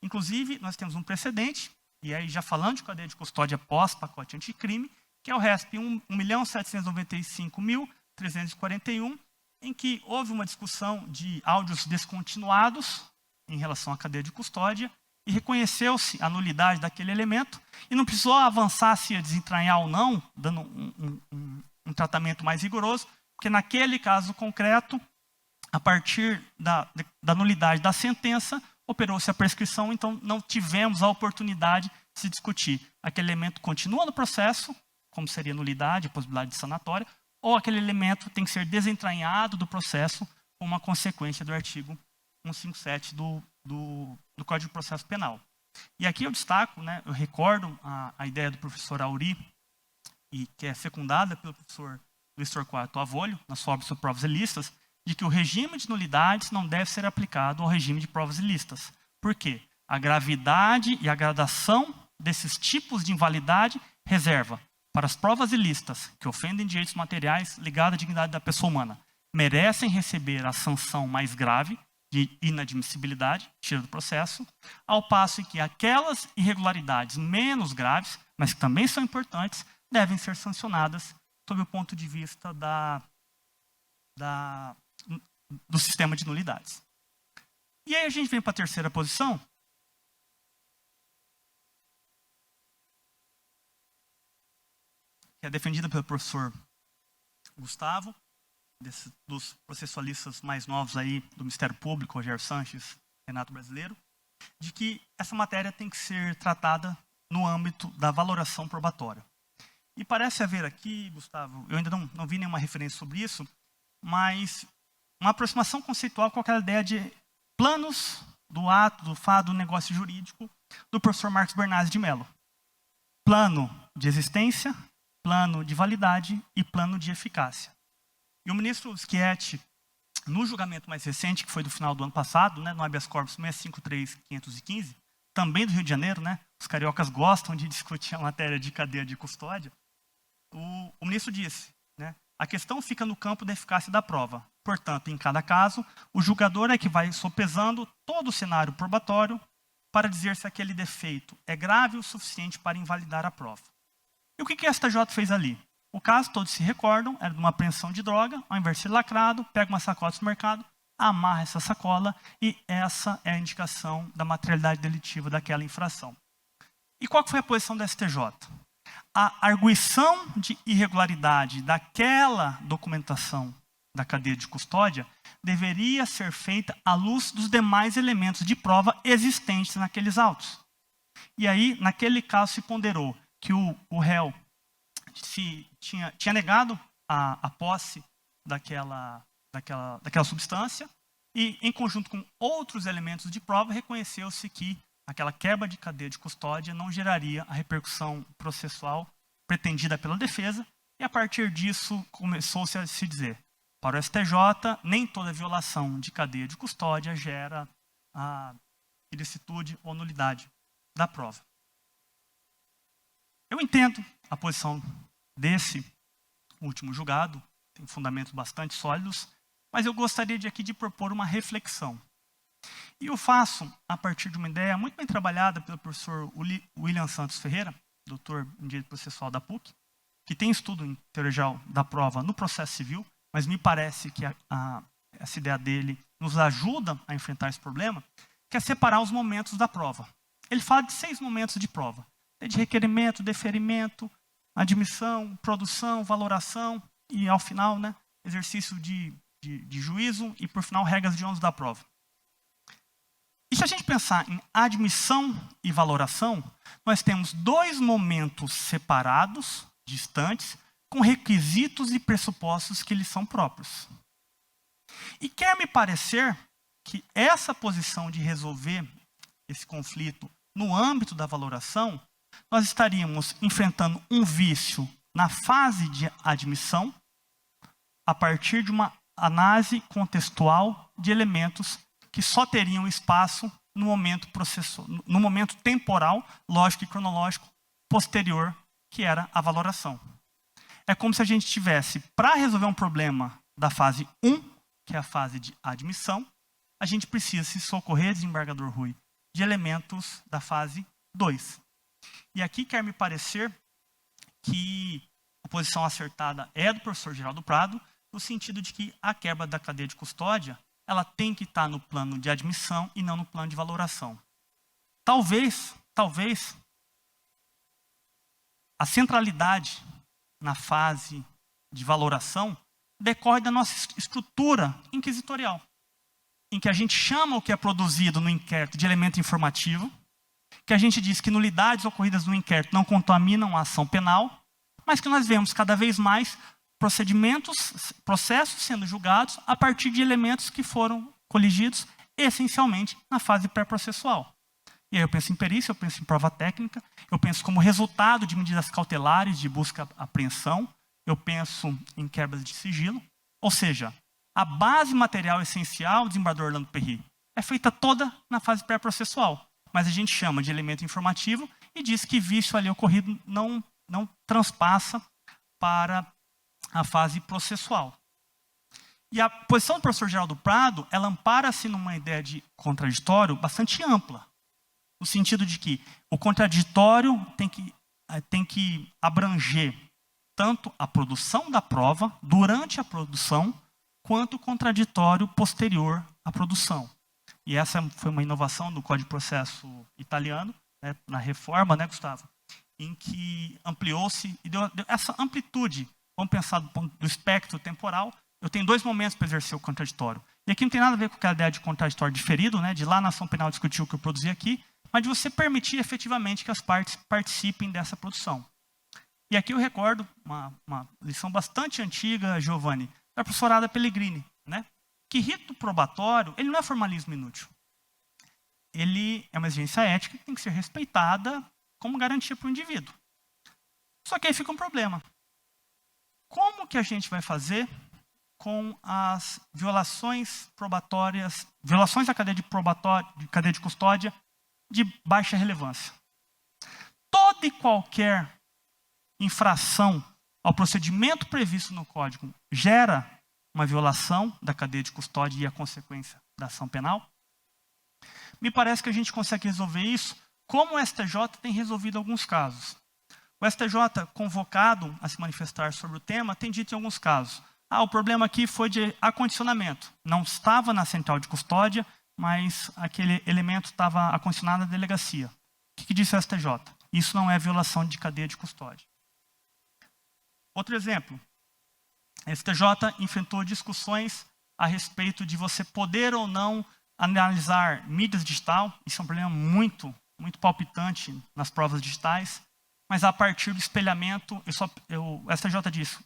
Inclusive, nós temos um precedente, e aí já falando de cadeia de custódia pós-pacote anticrime, que é o RESP 1.795.341, em que houve uma discussão de áudios descontinuados em relação à cadeia de custódia, e reconheceu-se a nulidade daquele elemento, e não precisou avançar se ia desentranhar ou não, dando um tratamento mais rigoroso, porque naquele caso concreto, a partir da nulidade da sentença, operou-se a prescrição, então não tivemos a oportunidade de se discutir. Aquele elemento continua no processo, como seria nulidade, a possibilidade de sanatória, ou aquele elemento tem que ser desentranhado do processo, com uma consequência do artigo 157 do Código de Processo Penal. E aqui eu destaco, né, eu recordo a ideia do professor Auri, e que é secundada pelo professor Luiz Torquato Avolio, na sua obra sobre provas ilícitas, de que o regime de nulidades não deve ser aplicado ao regime de provas ilícitas. Por quê? A gravidade e a gradação desses tipos de invalidade reserva para as provas ilícitas que ofendem direitos materiais ligados à dignidade da pessoa humana, merecem receber a sanção mais grave de inadmissibilidade, tira do processo, ao passo em que aquelas irregularidades menos graves, mas que também são importantes, devem ser sancionadas sob o ponto de vista do sistema de nulidades. E aí a gente vem para a terceira posição, que é defendida pelo professor Gustavo, dos processualistas mais novos aí do Ministério Público, Rogério Sanches, Renato Brasileiro, de que essa matéria tem que ser tratada no âmbito da valoração probatória. E parece haver aqui, Gustavo, eu ainda não vi nenhuma referência sobre isso, mas uma aproximação conceitual com aquela ideia de planos do ato, do fato, do negócio jurídico do professor Marcos Bernardes de Mello. Plano de existência, plano de validade e plano de eficácia. E o ministro Schietti, no julgamento mais recente, que foi do final do ano passado, né, no habeas corpus 653.515, também do Rio de Janeiro, né, os cariocas gostam de discutir a matéria de cadeia de custódia, o ministro disse, né, a questão fica no campo da eficácia da prova. Portanto, em cada caso, o julgador é que vai sopesando todo o cenário probatório para dizer se aquele defeito é grave o suficiente para invalidar a prova. E o que a STJ fez ali? O caso, todos se recordam, era de uma apreensão de droga, ao invés de ser lacrado, pega uma sacola do mercado, amarra essa sacola e essa é a indicação da materialidade delitiva daquela infração. E qual foi a posição da STJ? A arguição de irregularidade daquela documentação da cadeia de custódia deveria ser feita à luz dos demais elementos de prova existentes naqueles autos. E aí, naquele caso, se ponderou que o réu tinha negado a posse daquela substância e, em conjunto com outros elementos de prova, reconheceu-se que aquela quebra de cadeia de custódia não geraria a repercussão processual pretendida pela defesa, e a partir disso começou-se a se dizer, para o STJ, nem toda violação de cadeia de custódia gera a ilicitude ou nulidade da prova. Eu entendo a posição desse último julgado, tem fundamentos bastante sólidos, mas eu gostaria aqui de propor uma reflexão. E eu faço a partir de uma ideia muito bem trabalhada pelo professor William Santos Ferreira, doutor em Direito Processual da PUC, que tem estudo em teoria geral da prova no processo civil, mas me parece que essa ideia dele nos ajuda a enfrentar esse problema, que é separar os momentos da prova. Ele fala de 6 momentos de prova. De requerimento, deferimento, admissão, produção, valoração e, ao final, né, exercício de juízo e, por final, regras de ônus da prova. E se a gente pensar em admissão e valoração, nós temos 2 momentos separados, distantes, com requisitos e pressupostos que lhes são próprios. E quer me parecer que essa posição de resolver esse conflito no âmbito da valoração, nós estaríamos enfrentando um vício na fase de admissão a partir de uma análise contextual de elementos que só teriam espaço no momento temporal, lógico e cronológico, posterior, que era a valoração. É como se a gente tivesse, para resolver um problema da fase 1, que é a fase de admissão, a gente precisa se socorrer, desembargador Rui, de elementos da fase 2. E aqui quer me parecer que a posição acertada é do professor Geraldo Prado, no sentido de que a quebra da cadeia de custódia, ela tem que estar no plano de admissão e não no plano de valoração. Talvez, a centralidade na fase de valoração decorre da nossa estrutura inquisitorial, em que a gente chama o que é produzido no inquérito de elemento informativo, que a gente diz que nulidades ocorridas no inquérito não contaminam a ação penal, mas que nós vemos cada vez mais processos sendo julgados a partir de elementos que foram coligidos essencialmente na fase pré-processual. E aí eu penso em perícia, eu penso em prova técnica, eu penso como resultado de medidas cautelares de busca-apreensão, eu penso em quebras de sigilo. Ou seja, a base material essencial do desembargador Orlando Perry é feita toda na fase pré-processual, mas a gente chama de elemento informativo e diz que vício ali ocorrido não transpassa para a fase processual. E a posição do professor Geraldo Prado, ela ampara-se numa ideia de contraditório bastante ampla, no sentido de que o contraditório tem que abranger tanto a produção da prova, durante a produção, quanto o contraditório posterior à produção. E essa foi uma inovação do Código de Processo italiano, né, na reforma, né, Gustavo? em que ampliou-se e deu essa amplitude. Vamos pensar do ponto do espectro temporal. Eu tenho 2 momentos para exercer o contraditório. E aqui não tem nada a ver com aquela ideia de contraditório diferido, né, de lá na ação penal discutir o que eu produzi aqui, mas de você permitir efetivamente que as partes participem dessa produção. E aqui eu recordo uma lição bastante antiga, Giovanni, da professora Ada Pellegrini, né, que rito probatório, ele não é formalismo inútil. Ele é uma exigência ética que tem que ser respeitada como garantia para o indivíduo. Só que aí fica um problema. Como que a gente vai fazer com as violações probatórias, violações da cadeia de custódia de baixa relevância? Toda e qualquer infração ao procedimento previsto no Código gera uma violação da cadeia de custódia e a consequência da ação penal? Me parece que a gente consegue resolver isso como o STJ tem resolvido alguns casos. O STJ, convocado a se manifestar sobre o tema, tem dito em alguns casos: o problema aqui foi de acondicionamento. Não estava na central de custódia, mas aquele elemento estava acondicionado na delegacia. O que disse o STJ? Isso não é violação de cadeia de custódia. Outro exemplo. A STJ enfrentou discussões a respeito de você poder ou não analisar mídias digital. Isso é um problema muito palpitante nas provas digitais, mas a partir do espelhamento, o STJ diz: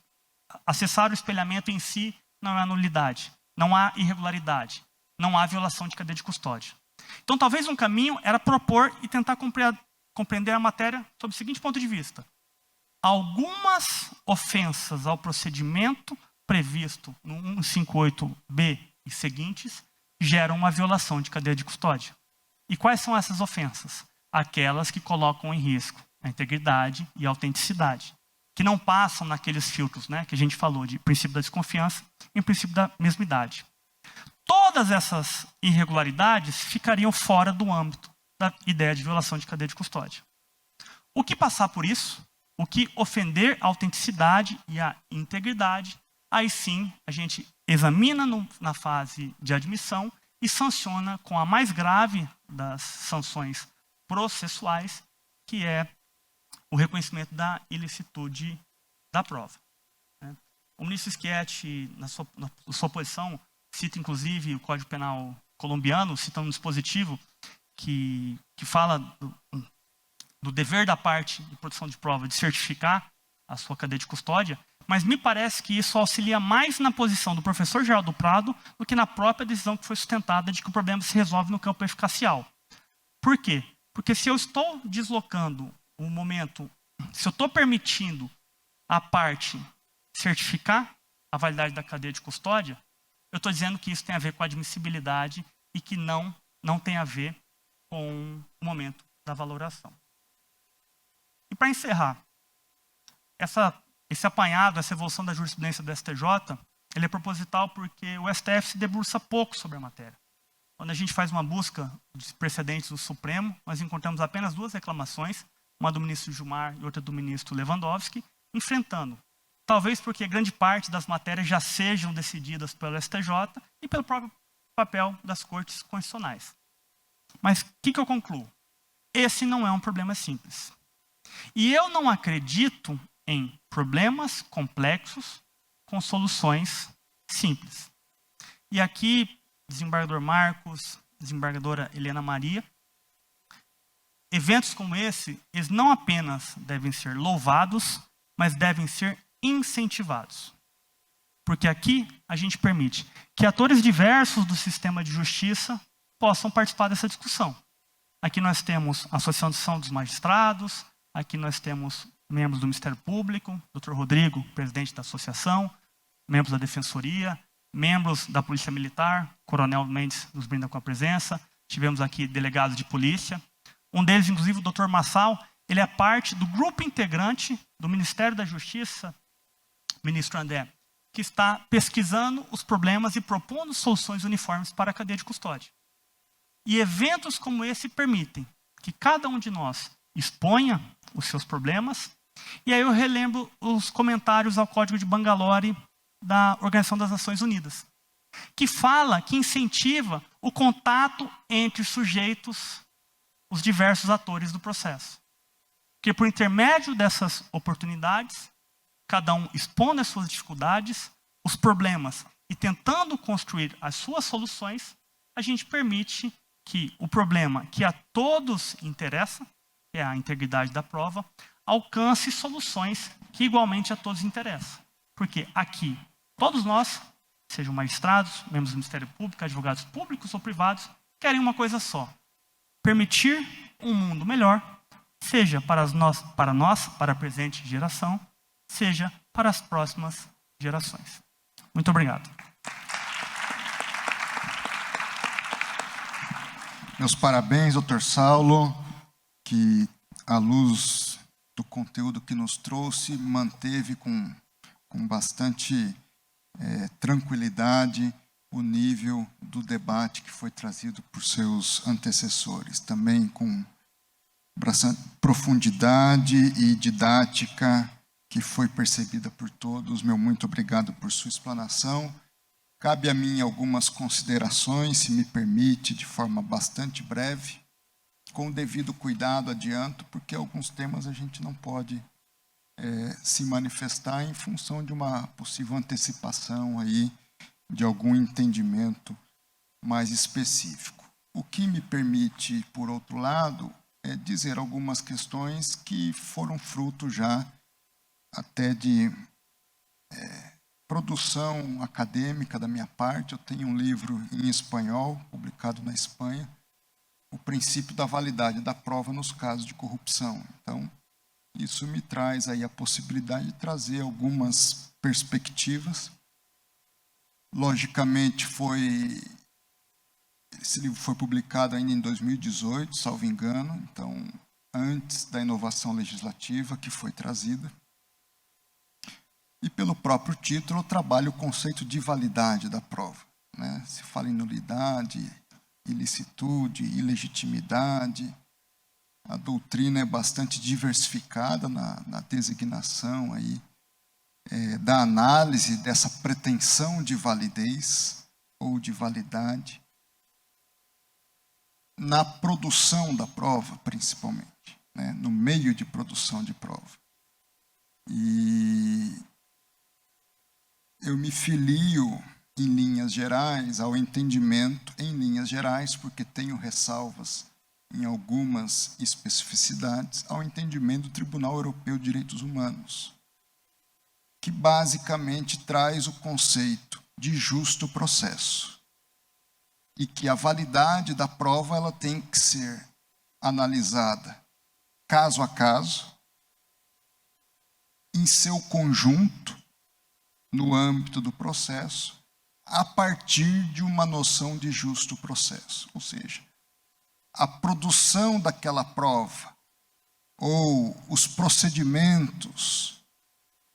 acessar o espelhamento em si não é nulidade, não há irregularidade, não há violação de cadeia de custódia. Então, talvez um caminho era propor e tentar compreender a matéria sob o seguinte ponto de vista: algumas ofensas ao procedimento previsto no 158B e seguintes geram uma violação de cadeia de custódia. E quais são essas ofensas? Aquelas que colocam em risco a integridade e a autenticidade, que não passam naqueles filtros, né, que a gente falou, de princípio da desconfiança e princípio da mesmidade. Todas essas irregularidades ficariam fora do âmbito da ideia de violação de cadeia de custódia. O que passar por isso, o que ofender a autenticidade e a integridade, aí sim a gente examina na fase de admissão e sanciona com a mais grave das sanções processuais, que é o reconhecimento da ilicitude da prova. O ministro Schietti, na sua posição, cita inclusive o Código Penal colombiano, citando um dispositivo que fala do dever da parte de produção de prova de certificar a sua cadeia de custódia, mas me parece que isso auxilia mais na posição do professor Geraldo Prado do que na própria decisão que foi sustentada de que o problema se resolve no campo eficacial. Por quê? Porque se eu estou deslocando o momento, se eu estou permitindo a parte certificar a validade da cadeia de custódia, eu estou dizendo que isso tem a ver com a admissibilidade e que não tem a ver com o momento da valoração. E para encerrar, esse apanhado, essa evolução da jurisprudência do STJ, ele é proposital porque o STF se debruça pouco sobre a matéria. Quando a gente faz uma busca de precedentes do Supremo, nós encontramos apenas 2 reclamações, uma do ministro Gilmar e outra do ministro Lewandowski, enfrentando. Talvez porque grande parte das matérias já sejam decididas pelo STJ e pelo próprio papel das cortes constitucionais. Mas o que eu concluo? Esse não é um problema simples. E eu não acredito em problemas complexos com soluções simples. E aqui, desembargador Marcos, desembargadora Helena Maria, eventos como esse, eles não apenas devem ser louvados, mas devem ser incentivados. Porque aqui a gente permite que atores diversos do sistema de justiça possam participar dessa discussão. Aqui nós temos a Associação dos Magistrados, aqui nós temos membros do Ministério Público, Dr. Rodrigo, presidente da associação, membros da Defensoria, membros da Polícia Militar, Coronel Mendes nos brinda com a presença, tivemos aqui delegados de polícia, um deles, inclusive, o Dr. Massal, ele é parte do grupo integrante do Ministério da Justiça, ministro André, que está pesquisando os problemas e propondo soluções uniformes para a cadeia de custódia. E eventos como esse permitem que cada um de nós exponha os seus problemas. E aí eu relembro os comentários ao Código de Bangalore da Organização das Nações Unidas, que fala, que incentiva o contato entre sujeitos, os diversos atores do processo. Porque por intermédio dessas oportunidades, cada um expondo as suas dificuldades, os problemas, e tentando construir as suas soluções, a gente permite que o problema que a todos interessa, que é a integridade da prova, alcance soluções que igualmente a todos interessam. Porque aqui, todos nós, sejam magistrados, membros do Ministério Público, advogados públicos ou privados, querem uma coisa só: permitir um mundo melhor, seja para nós, para a presente geração, seja para as próximas gerações. Muito obrigado. Meus parabéns, doutor Saulo, que, à luz do conteúdo que nos trouxe, manteve com bastante tranquilidade o nível do debate que foi trazido por seus antecessores. Também com bastante profundidade e didática que foi percebida por todos. Meu muito obrigado por sua explanação. Cabe a mim algumas considerações, se me permite, de forma bastante breve. Com o devido cuidado, adianto, porque alguns temas a gente não pode se manifestar em função de uma possível antecipação aí de algum entendimento mais específico. O que me permite, por outro lado, é dizer algumas questões que foram fruto já até de produção acadêmica da minha parte. Eu tenho um livro em espanhol, publicado na Espanha, O Princípio da Validade da Prova nos Casos de Corrupção. Então, isso me traz aí a possibilidade de trazer algumas perspectivas. Logicamente, esse livro foi publicado ainda em 2018, salvo engano, então, antes da inovação legislativa que foi trazida. E pelo próprio título, eu trabalho o conceito de validade da prova, né? Se fala em nulidade, ilicitude, ilegitimidade. A doutrina é bastante diversificada na designação aí, da análise dessa pretensão de validez ou de validade na produção da prova, principalmente, né? No meio de produção de prova. E eu me filio, em linhas gerais, ao entendimento, em linhas gerais, porque tenho ressalvas em algumas especificidades, ao entendimento do Tribunal Europeu de Direitos Humanos, que basicamente traz o conceito de justo processo, e que a validade da prova ela tem que ser analisada caso a caso, em seu conjunto, no âmbito do processo, a partir de uma noção de justo processo. Ou seja, a produção daquela prova, ou os procedimentos,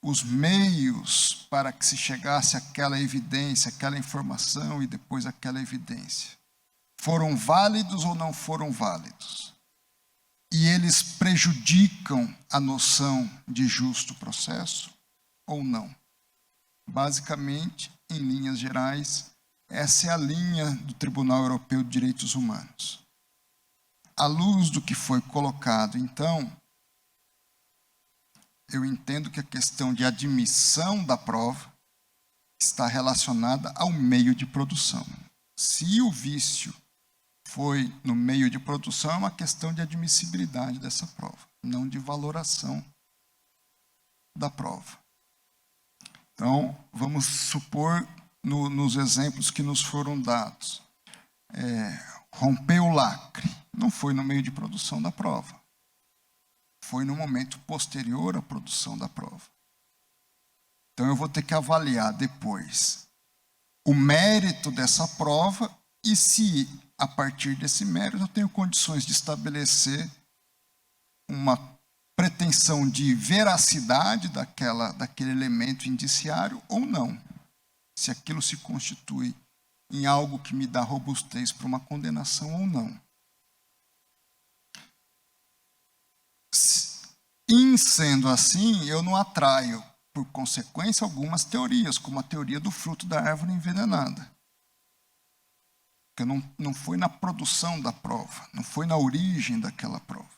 os meios para que se chegasse àquela evidência, aquela informação e depois aquela evidência, foram válidos ou não foram válidos? E eles prejudicam a noção de justo processo ou não? Basicamente, em linhas gerais, essa é a linha do Tribunal Europeu de Direitos Humanos. À luz do que foi colocado, então, eu entendo que a questão de admissão da prova está relacionada ao meio de produção. Se o vício foi no meio de produção, é uma questão de admissibilidade dessa prova, não de valoração da prova. Então, vamos supor, nos exemplos que nos foram dados, romper o lacre. Não foi no meio de produção da prova. Foi no momento posterior à produção da prova. Então, eu vou ter que avaliar depois o mérito dessa prova e se, a partir desse mérito, eu tenho condições de estabelecer uma pretensão de veracidade daquele elemento indiciário ou não. Se aquilo se constitui em algo que me dá robustez para uma condenação ou não. Em sendo assim, eu não atraio, por consequência, algumas teorias, como a teoria do fruto da árvore envenenada. Porque não foi na produção da prova, não foi na origem daquela prova.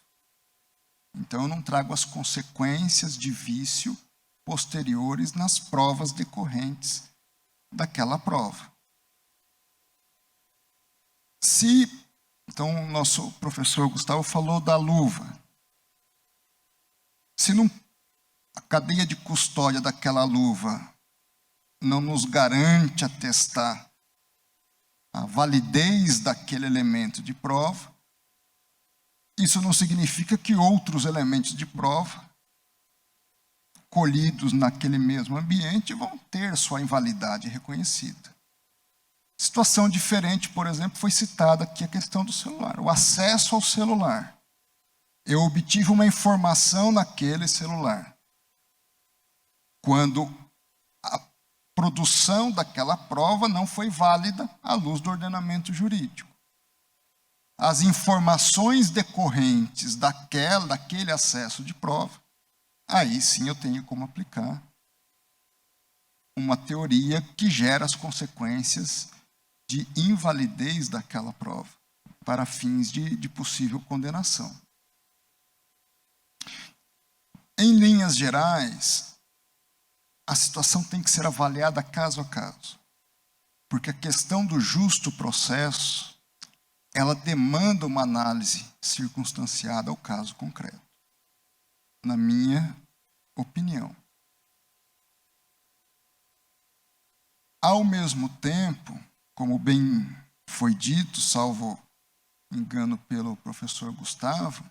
Então, eu não trago as consequências de vício posteriores nas provas decorrentes daquela prova. Então, o nosso professor Gustavo falou da luva. Se a cadeia de custódia daquela luva não nos garante atestar a validez daquele elemento de prova, isso não significa que outros elementos de prova colhidos naquele mesmo ambiente vão ter sua invalidade reconhecida. Situação diferente, por exemplo, foi citada aqui a questão do celular, o acesso ao celular. Eu obtive uma informação naquele celular. Quando a produção daquela prova não foi válida à luz do ordenamento jurídico. As informações decorrentes daquele acesso de prova, aí sim eu tenho como aplicar uma teoria que gera as consequências de invalidez daquela prova, para fins de possível condenação. Em linhas gerais, a situação tem que ser avaliada caso a caso, porque a questão do justo processo, ela demanda uma análise circunstanciada ao caso concreto, na minha opinião. Ao mesmo tempo, como bem foi dito, salvo engano pelo professor Gustavo,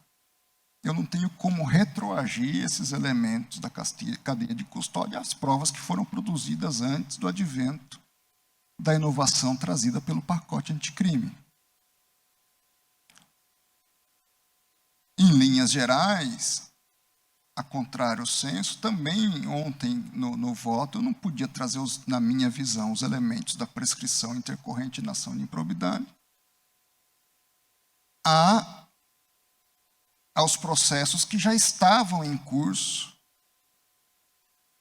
eu não tenho como retroagir esses elementos da cadeia de custódia às provas que foram produzidas antes do advento da inovação trazida pelo pacote anticrime. Em linhas gerais, a contrário senso, também ontem no voto eu não podia trazer, na minha visão, os elementos da prescrição intercorrente na ação de improbidade aos processos que já estavam em curso,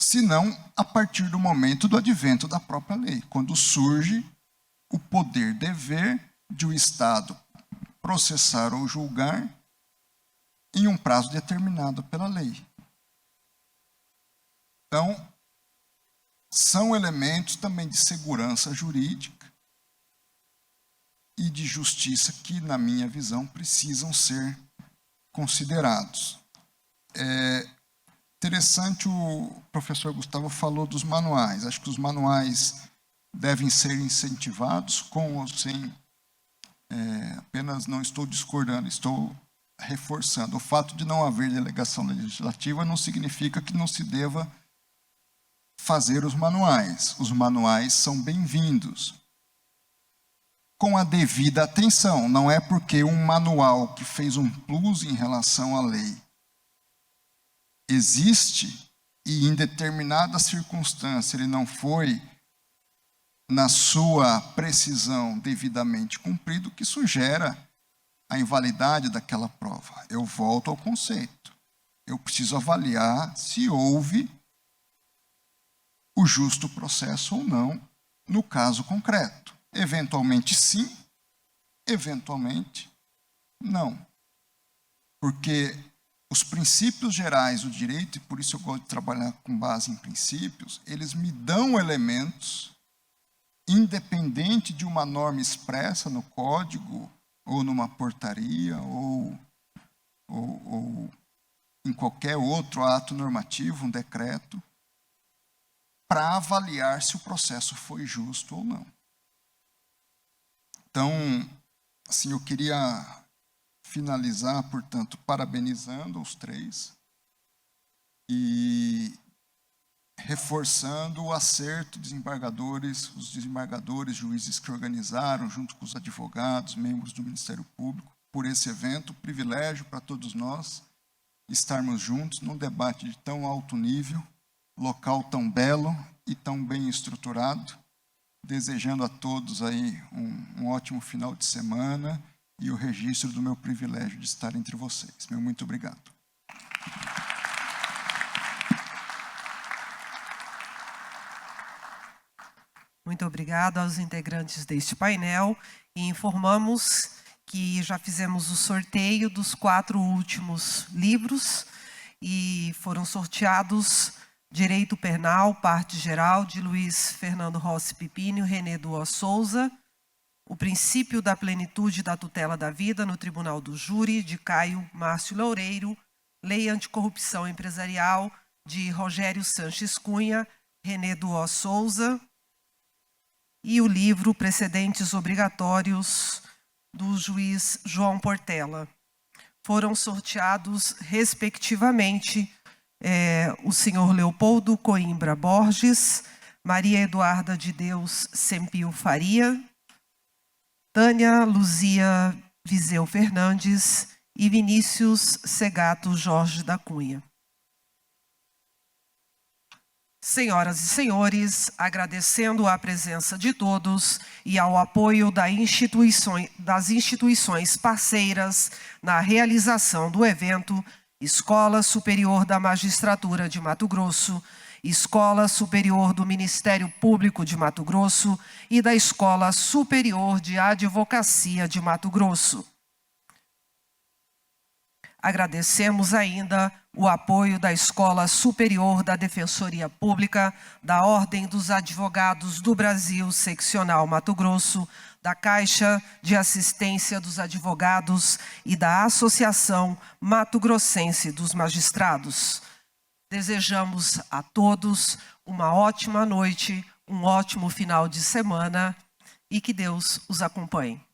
senão a partir do momento do advento da própria lei, quando surge o poder-dever de o Estado processar ou julgar em um prazo determinado pela lei. Então, são elementos também de segurança jurídica e de justiça que, na minha visão, precisam ser considerados. Interessante, o professor Gustavo falou dos manuais. Acho que os manuais devem ser incentivados com ou sem, apenas não estou discordando, estou reforçando. O fato de não haver delegação legislativa não significa que não se deva fazer os manuais. Os manuais são bem-vindos, com a devida atenção. Não é porque um manual que fez um plus em relação à lei existe e em determinada circunstância ele não foi, na sua precisão, devidamente cumprido, que isso gera a invalidade daquela prova. Eu volto ao conceito. Eu preciso avaliar se houve o justo processo ou não no caso concreto. Eventualmente sim, eventualmente não. Porque os princípios gerais do direito, e por isso eu gosto de trabalhar com base em princípios, eles me dão elementos, independente de uma norma expressa no código, ou numa portaria, ou em qualquer outro ato normativo, um decreto, para avaliar se o processo foi justo ou não. Então, assim, eu queria finalizar, portanto, parabenizando os três e reforçando o acerto dos desembargadores, os desembargadores, juízes que organizaram, junto com os advogados, membros do Ministério Público, por esse evento, privilégio para todos nós estarmos juntos num debate de tão alto nível, local tão belo e tão bem estruturado, desejando a todos aí um ótimo final de semana e o registro do meu privilégio de estar entre vocês. Meu muito obrigado. Muito obrigado aos integrantes deste painel e informamos que já fizemos o sorteio dos 4 últimos livros e foram sorteados Direito Penal, Parte Geral, de Luiz Fernando Rossi Pipínio, René Duó Souza, O Princípio da Plenitude da Tutela da Vida no Tribunal do Júri, de Caio Márcio Loureiro, Lei Anticorrupção Empresarial, de Rogério Sanches Cunha, René Duó Souza, e o livro Precedentes Obrigatórios, do juiz João Portela. Foram sorteados, respectivamente, o senhor Leopoldo Coimbra Borges, Maria Eduarda de Deus Sempio Faria, Tânia Luzia Viseu Fernandes e Vinícius Segato Jorge da Cunha. Senhoras e senhores, agradecendo a presença de todos e ao apoio das instituições parceiras na realização do evento, Escola Superior da Magistratura de Mato Grosso, Escola Superior do Ministério Público de Mato Grosso e da Escola Superior de Advocacia de Mato Grosso. Agradecemos ainda o apoio da Escola Superior da Defensoria Pública, da Ordem dos Advogados do Brasil, Seccional Mato Grosso, da Caixa de Assistência dos Advogados e da Associação Mato Grossense dos Magistrados. Desejamos a todos uma ótima noite, um ótimo final de semana e que Deus os acompanhe.